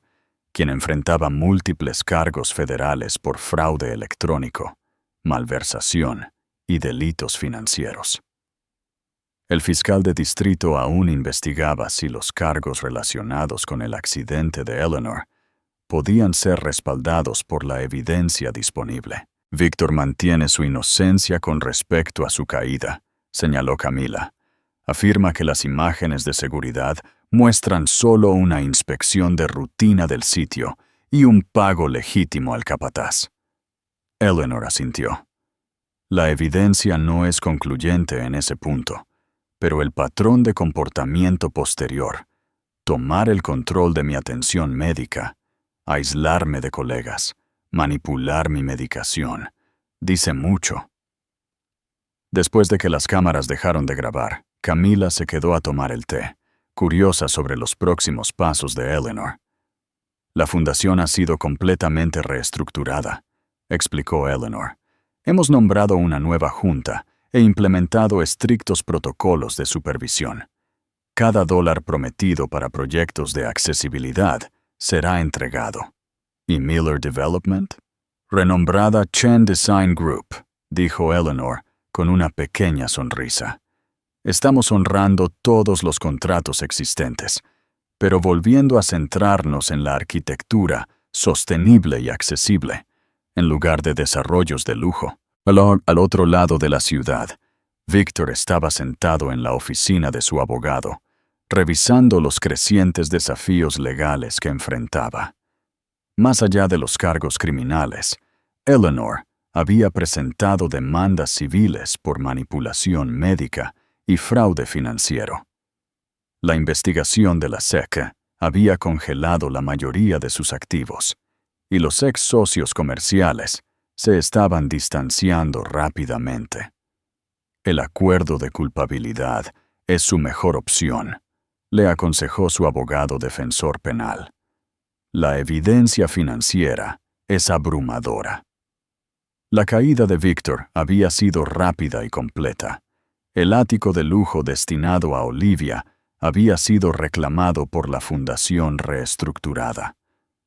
quien enfrentaba múltiples cargos federales por fraude electrónico, malversación y delitos financieros. El fiscal de distrito aún investigaba si los cargos relacionados con el accidente de Eleanor podían ser respaldados por la evidencia disponible. Victor mantiene su inocencia con respecto a su caída, señaló Camila. Afirma que las imágenes de seguridad muestran solo una inspección de rutina del sitio y un pago legítimo al capataz. Eleanor asintió. La evidencia no es concluyente en ese punto, pero el patrón de comportamiento posterior, tomar el control de mi atención médica, aislarme de colegas, manipular mi medicación, dice mucho. Después de que las cámaras dejaron de grabar, Camila se quedó a tomar el té, curiosa sobre los próximos pasos de Eleanor. La fundación ha sido completamente reestructurada, explicó Eleanor. Hemos nombrado una nueva junta e implementado estrictos protocolos de supervisión. Cada dólar prometido para proyectos de accesibilidad será entregado. ¿Y Miller Development? Renombrada Chen Design Group, dijo Eleanor con una pequeña sonrisa. Estamos honrando todos los contratos existentes, pero volviendo a centrarnos en la arquitectura sostenible y accesible, en lugar de desarrollos de lujo. Al otro lado de la ciudad, Victor estaba sentado en la oficina de su abogado, revisando los crecientes desafíos legales que enfrentaba. Más allá de los cargos criminales, Eleanor había presentado demandas civiles por manipulación médica y fraude financiero. La investigación de la SEC había congelado la mayoría de sus activos, y los ex socios comerciales se estaban distanciando rápidamente. El acuerdo de culpabilidad es su mejor opción, le aconsejó su abogado defensor penal. La evidencia financiera es abrumadora. La caída de Victor había sido rápida y completa. El ático de lujo destinado a Olivia había sido reclamado por la fundación reestructurada.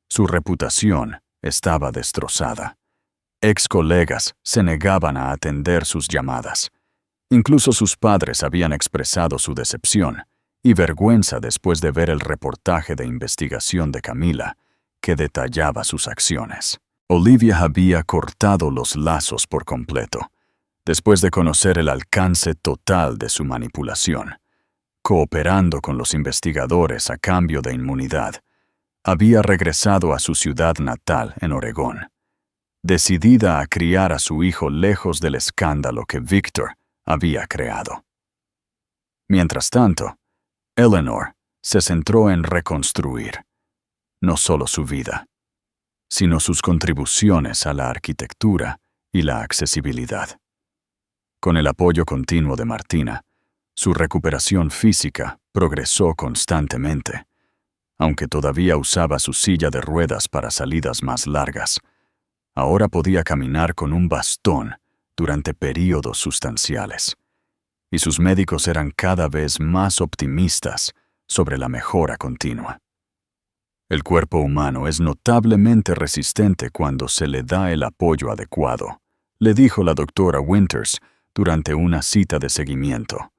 Su reputación estaba destrozada. Ex colegas se negaban a atender sus llamadas. Incluso sus padres habían expresado su decepción y vergüenza después de ver el reportaje de investigación de Camila, que detallaba sus acciones. Olivia había cortado los lazos por completo, después de conocer el alcance total de su manipulación. Cooperando con los investigadores a cambio de inmunidad, había regresado a su ciudad natal en Oregón, decidida a criar a su hijo lejos del escándalo que Victor había creado. Mientras tanto, Eleanor se centró en reconstruir, no solo su vida, sino sus contribuciones a la arquitectura y la accesibilidad. Con el apoyo continuo de Martina, su recuperación física progresó constantemente, aunque todavía usaba su silla de ruedas para salidas más largas. Ahora podía caminar con un bastón durante períodos sustanciales, y sus médicos eran cada vez más optimistas sobre la mejora continua. El cuerpo humano es notablemente resistente cuando se le da el apoyo adecuado, le dijo la doctora Winters durante una cita de seguimiento,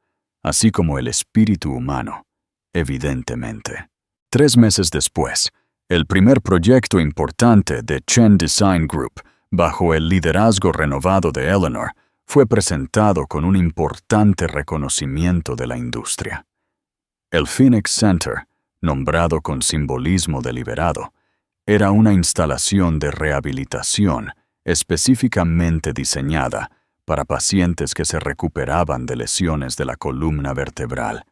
así como el espíritu humano, evidentemente. 3 meses después, el primer proyecto importante de Chen Design Group, bajo el liderazgo renovado de Eleanor, fue presentado con un importante reconocimiento de la industria. El Phoenix Center, nombrado con simbolismo deliberado, era una instalación de rehabilitación específicamente diseñada para pacientes que se recuperaban de lesiones de la columna vertebral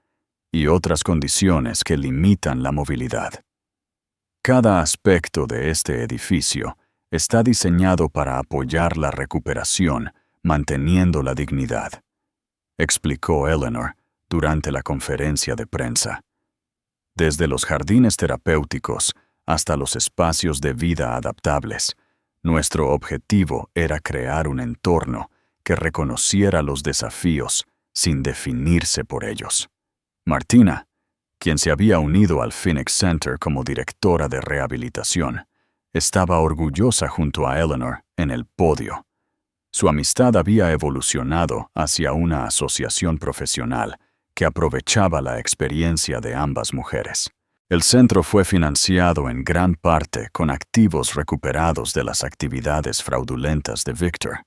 y otras condiciones que limitan la movilidad. Cada aspecto de este edificio está diseñado para apoyar la recuperación, manteniendo la dignidad, explicó Eleanor durante la conferencia de prensa. Desde los jardines terapéuticos hasta los espacios de vida adaptables. Nuestro objetivo era crear un entorno que reconociera los desafíos sin definirse por ellos. Martina, quien se había unido al Phoenix Center como directora de rehabilitación, estaba orgullosa junto a Eleanor en el podio. Su amistad había evolucionado hacia una asociación profesional que aprovechaba la experiencia de ambas mujeres. El centro fue financiado en gran parte con activos recuperados de las actividades fraudulentas de Victor,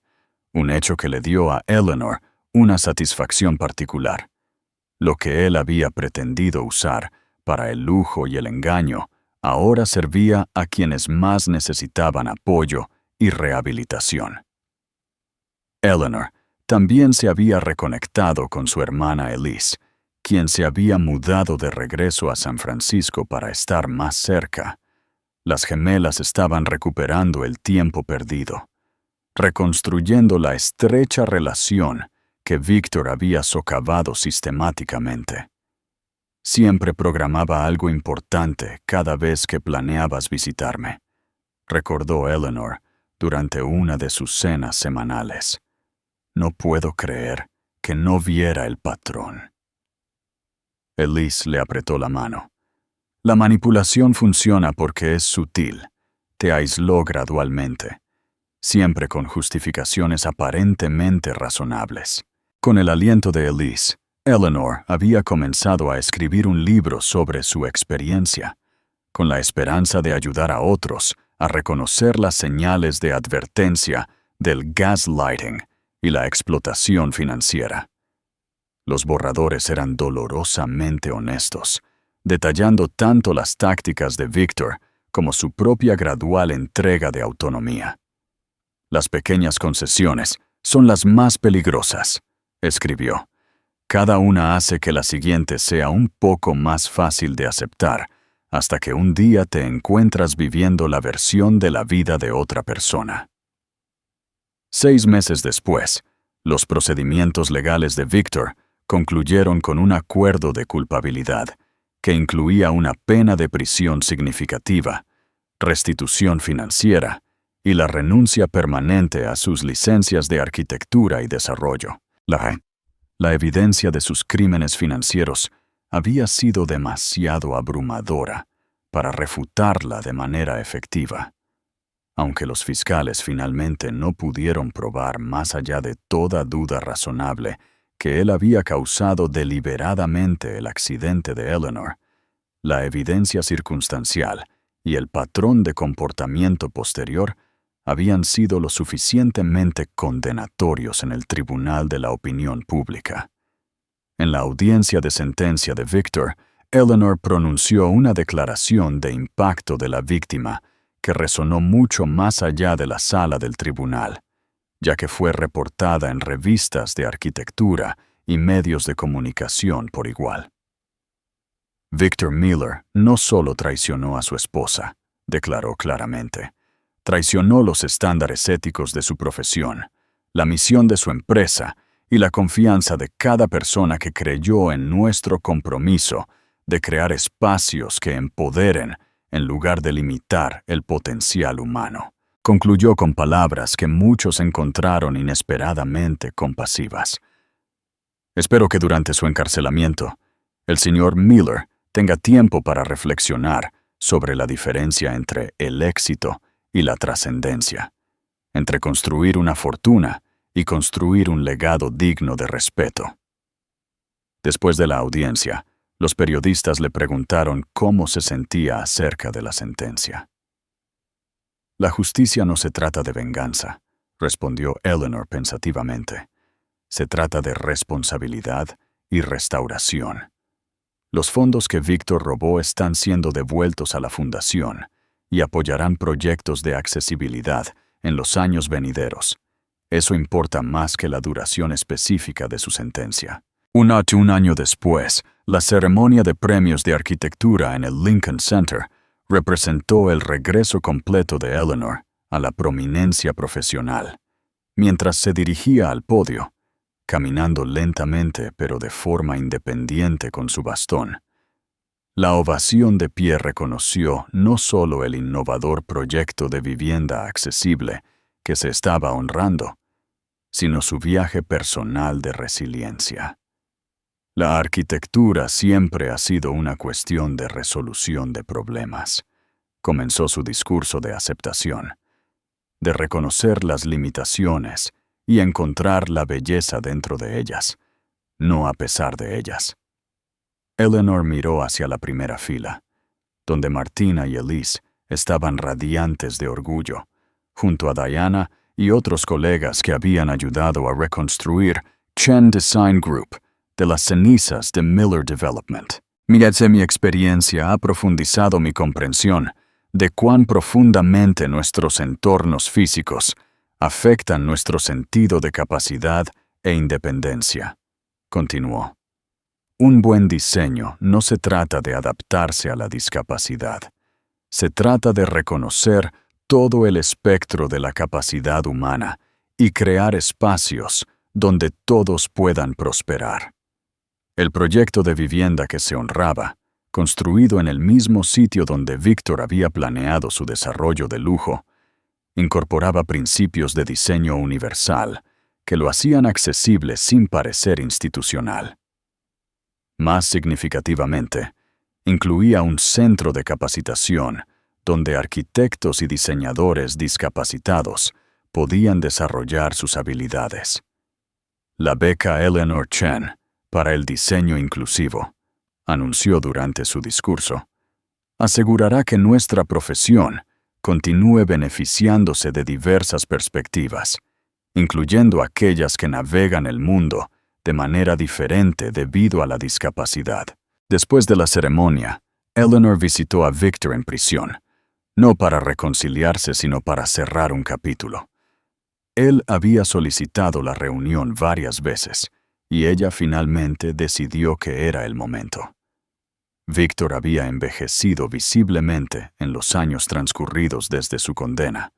un hecho que le dio a Eleanor una satisfacción particular. Lo que él había pretendido usar para el lujo y el engaño ahora servía a quienes más necesitaban apoyo y rehabilitación. Eleanor también se había reconectado con su hermana Elise, quien se había mudado de regreso a San Francisco para estar más cerca. Las gemelas estaban recuperando el tiempo perdido, reconstruyendo la estrecha relación que Victor había socavado sistemáticamente. Siempre programaba algo importante cada vez que planeabas visitarme, recordó Eleanor durante una de sus cenas semanales. No puedo creer que no viera el patrón. Elise le apretó la mano. La manipulación funciona porque es sutil. Te aisló gradualmente, siempre con justificaciones aparentemente razonables. Con el aliento de Elise, Eleanor había comenzado a escribir un libro sobre su experiencia, con la esperanza de ayudar a otros a reconocer las señales de advertencia del gaslighting y la explotación financiera. Los borradores eran dolorosamente honestos, detallando tanto las tácticas de Victor como su propia gradual entrega de autonomía. Las pequeñas concesiones son las más peligrosas, escribió. Cada una hace que la siguiente sea un poco más fácil de aceptar, hasta que un día te encuentras viviendo la versión de la vida de otra persona. 6 meses después, los procedimientos legales de Victor concluyeron con un acuerdo de culpabilidad que incluía una pena de prisión significativa, restitución financiera y la renuncia permanente a sus licencias de arquitectura y desarrollo. La evidencia de sus crímenes financieros había sido demasiado abrumadora para refutarla de manera efectiva. Aunque los fiscales finalmente no pudieron probar más allá de toda duda razonable que él había causado deliberadamente el accidente de Eleanor, la evidencia circunstancial y el patrón de comportamiento posterior habían sido lo suficientemente condenatorios en el tribunal de la opinión pública. En la audiencia de sentencia de Victor, Eleanor pronunció una declaración de impacto de la víctima que resonó mucho más allá de la sala del tribunal, ya que fue reportada en revistas de arquitectura y medios de comunicación por igual. Victor Miller no solo traicionó a su esposa, declaró claramente, traicionó los estándares éticos de su profesión, la misión de su empresa y la confianza de cada persona que creyó en nuestro compromiso de crear espacios que empoderen en lugar de limitar el potencial humano. Concluyó con palabras que muchos encontraron inesperadamente compasivas. Espero que durante su encarcelamiento, el señor Miller tenga tiempo para reflexionar sobre la diferencia entre el éxito y la trascendencia, entre construir una fortuna y construir un legado digno de respeto. Después de la audiencia, los periodistas le preguntaron cómo se sentía acerca de la sentencia. La justicia no se trata de venganza, respondió Eleanor pensativamente. Se trata de responsabilidad y restauración. Los fondos que Victor robó están siendo devueltos a la fundación y apoyarán proyectos de accesibilidad en los años venideros. Eso importa más que la duración específica de su sentencia. Un año después, la ceremonia de premios de arquitectura en el Lincoln Center representó el regreso completo de Eleanor a la prominencia profesional. Mientras se dirigía al podio, caminando lentamente pero de forma independiente con su bastón, La ovación de pie reconoció no solo el innovador proyecto de vivienda accesible que se estaba honrando, sino su viaje personal de resiliencia. La arquitectura siempre ha sido una cuestión de resolución de problemas. Comenzó su discurso de aceptación, de reconocer las limitaciones y encontrar la belleza dentro de ellas, no a pesar de ellas. Eleanor miró hacia la primera fila, donde Martina y Elise estaban radiantes de orgullo, junto a Diana y otros colegas que habían ayudado a reconstruir Chen Design Group de las cenizas de Miller Development. Mi experiencia ha profundizado mi comprensión de cuán profundamente nuestros entornos físicos afectan nuestro sentido de capacidad e independencia, continuó. Un buen diseño no se trata de adaptarse a la discapacidad. Se trata de reconocer todo el espectro de la capacidad humana y crear espacios donde todos puedan prosperar. El proyecto de vivienda que se honraba, construido en el mismo sitio donde Víctor había planeado su desarrollo de lujo, incorporaba principios de diseño universal que lo hacían accesible sin parecer institucional. Más significativamente, incluía un centro de capacitación donde arquitectos y diseñadores discapacitados podían desarrollar sus habilidades. La beca Eleanor Chen para el diseño inclusivo, anunció durante su discurso, asegurará que nuestra profesión continúe beneficiándose de diversas perspectivas, incluyendo aquellas que navegan el mundo de manera diferente debido a la discapacidad. Después de la ceremonia, Eleanor visitó a Victor en prisión, no para reconciliarse sino para cerrar un capítulo. Él había solicitado la reunión varias veces, y ella finalmente decidió que era el momento. Víctor había envejecido visiblemente en los años transcurridos desde su condena.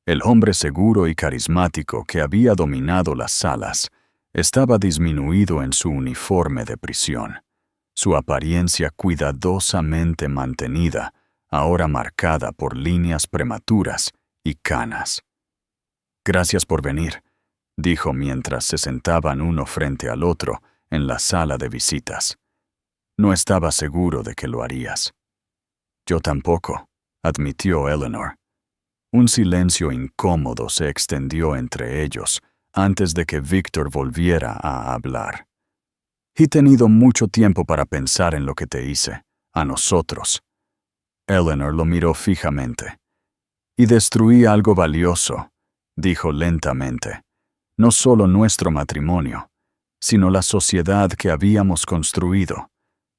El hombre seguro y carismático que había dominado las salas estaba disminuido en su uniforme de prisión, su apariencia cuidadosamente mantenida, ahora marcada por líneas prematuras y canas. «Gracias por venir», dijo mientras se sentaban uno frente al otro en la sala de visitas. «No estaba seguro de que lo harías». «Yo tampoco», admitió Eleanor. Un silencio incómodo se extendió entre ellos antes de que Víctor volviera a hablar. «He tenido mucho tiempo para pensar en lo que te hice, a nosotros». Eleanor lo miró fijamente. «Y destruí algo valioso», dijo lentamente. «No solo nuestro matrimonio, sino la sociedad que habíamos construido,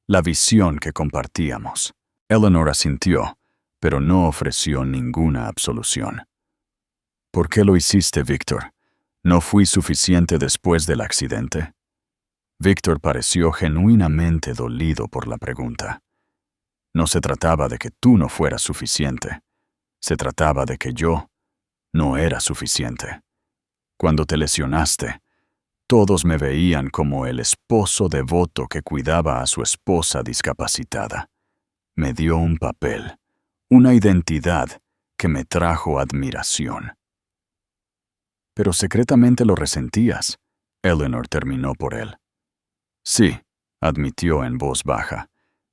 la visión que compartíamos». Eleanor asintió, pero no ofreció ninguna absolución. «¿Por qué lo hiciste, Víctor? ¿No fui suficiente después del accidente?» Víctor pareció genuinamente dolido por la pregunta. No se trataba de que tú no fueras suficiente. Se trataba de que yo no era suficiente. Cuando te lesionaste, todos me veían como el esposo devoto que cuidaba a su esposa discapacitada. Me dio un papel, una identidad que me trajo admiración. «Pero secretamente lo resentías», Eleanor terminó por él. «Sí», admitió en voz baja,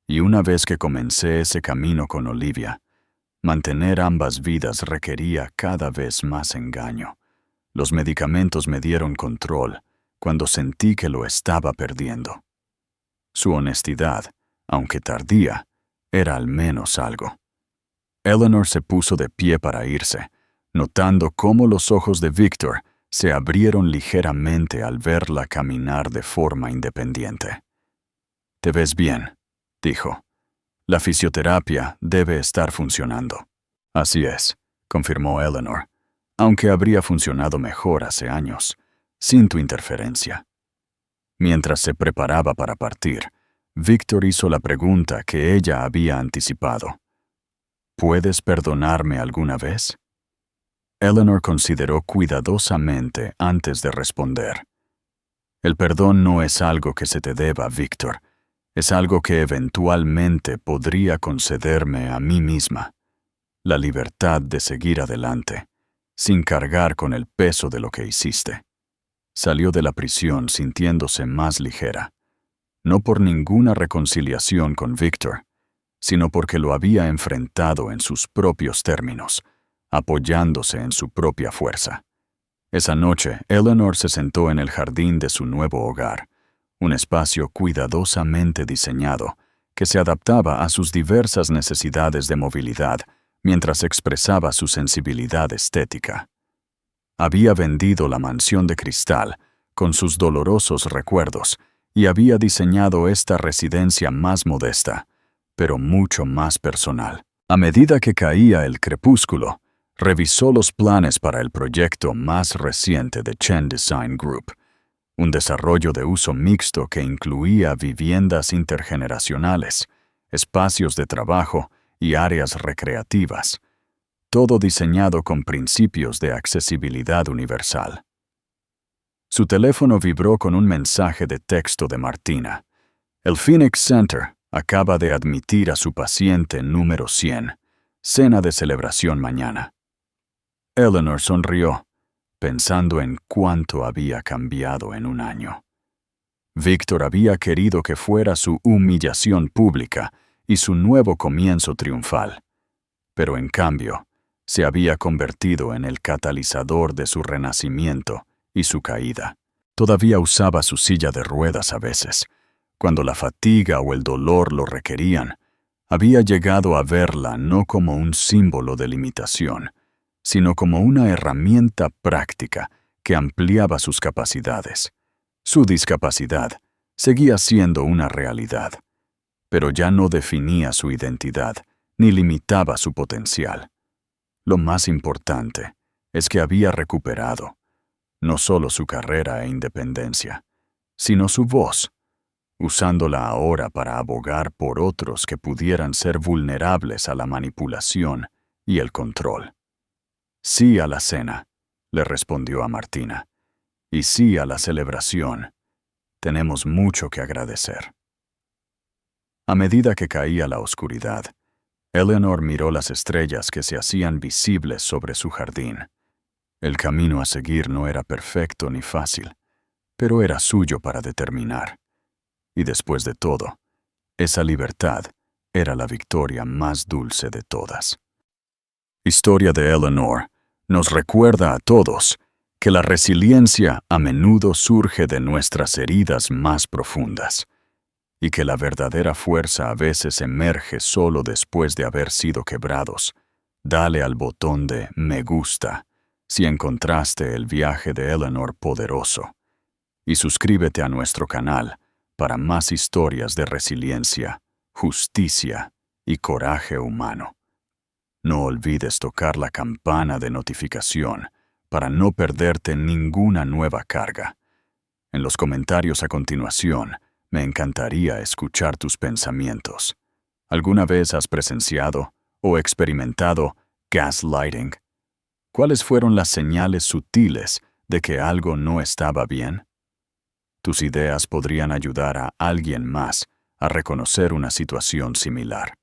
y una vez que comencé ese camino con Olivia, mantener ambas vidas requería cada vez más engaño. Los medicamentos me dieron control cuando sentí que lo estaba perdiendo. Su honestidad, aunque tardía, era al menos algo. Eleanor se puso de pie para irse, notando cómo los ojos de Víctor se abrieron ligeramente al verla caminar de forma independiente. «Te ves bien», dijo. «La fisioterapia debe estar funcionando». «Así es», confirmó Eleanor, «aunque habría funcionado mejor hace años, sin tu interferencia». Mientras se preparaba para partir, Víctor hizo la pregunta que ella había anticipado. «¿Puedes perdonarme alguna vez?» Eleanor consideró cuidadosamente antes de responder. «El perdón no es algo que se te deba, Víctor. Es algo que eventualmente podría concederme a mí misma, la libertad de seguir adelante, sin cargar con el peso de lo que hiciste. Salió de la prisión sintiéndose más ligera, no por ninguna reconciliación con Victor, sino porque lo había enfrentado en sus propios términos, apoyándose en su propia fuerza. Esa noche, Eleanor se sentó en el jardín de su nuevo hogar, un espacio cuidadosamente diseñado que se adaptaba a sus diversas necesidades de movilidad mientras expresaba su sensibilidad estética. Había vendido la mansión de cristal con sus dolorosos recuerdos y había diseñado esta residencia más modesta, pero mucho más personal. A medida que caía el crepúsculo, revisó los planes para el proyecto más reciente de Chen Design Group, un desarrollo de uso mixto que incluía viviendas intergeneracionales, espacios de trabajo y áreas recreativas, todo diseñado con principios de accesibilidad universal. Su teléfono vibró con un mensaje de texto de Martina. El Phoenix Center acaba de admitir a su paciente número 100, cena de celebración mañana. Eleanor sonrió, pensando en cuánto había cambiado en un año. Victor había querido que fuera su humillación pública y su nuevo comienzo triunfal, pero en cambio, se había convertido en el catalizador de su renacimiento y su caída. Todavía usaba su silla de ruedas a veces, cuando la fatiga o el dolor lo requerían. Había llegado a verla no como un símbolo de limitación, sino como una herramienta práctica que ampliaba sus capacidades. Su discapacidad seguía siendo una realidad, pero ya no definía su identidad ni limitaba su potencial. Lo más importante es que había recuperado no solo su carrera e independencia, sino su voz, usándola ahora para abogar por otros que pudieran ser vulnerables a la manipulación y el control. Sí a la cena, le respondió a Martina, y sí a la celebración. Tenemos mucho que agradecer. A medida que caía la oscuridad, Eleanor miró las estrellas que se hacían visibles sobre su jardín. El camino a seguir no era perfecto ni fácil, pero era suyo para determinar. Y después de todo, esa libertad era la victoria más dulce de todas. Historia de Eleanor nos recuerda a todos que la resiliencia a menudo surge de nuestras heridas más profundas y que la verdadera fuerza a veces emerge solo después de haber sido quebrados. Dale al botón de me gusta si encontraste el viaje de Eleanor poderoso y suscríbete a nuestro canal para más historias de resiliencia, justicia y coraje humano. No olvides tocar la campana de notificación para no perderte ninguna nueva carga. En los comentarios a continuación, me encantaría escuchar tus pensamientos. ¿Alguna vez has presenciado o experimentado gaslighting? ¿Cuáles fueron las señales sutiles de que algo no estaba bien? Tus ideas podrían ayudar a alguien más a reconocer una situación similar.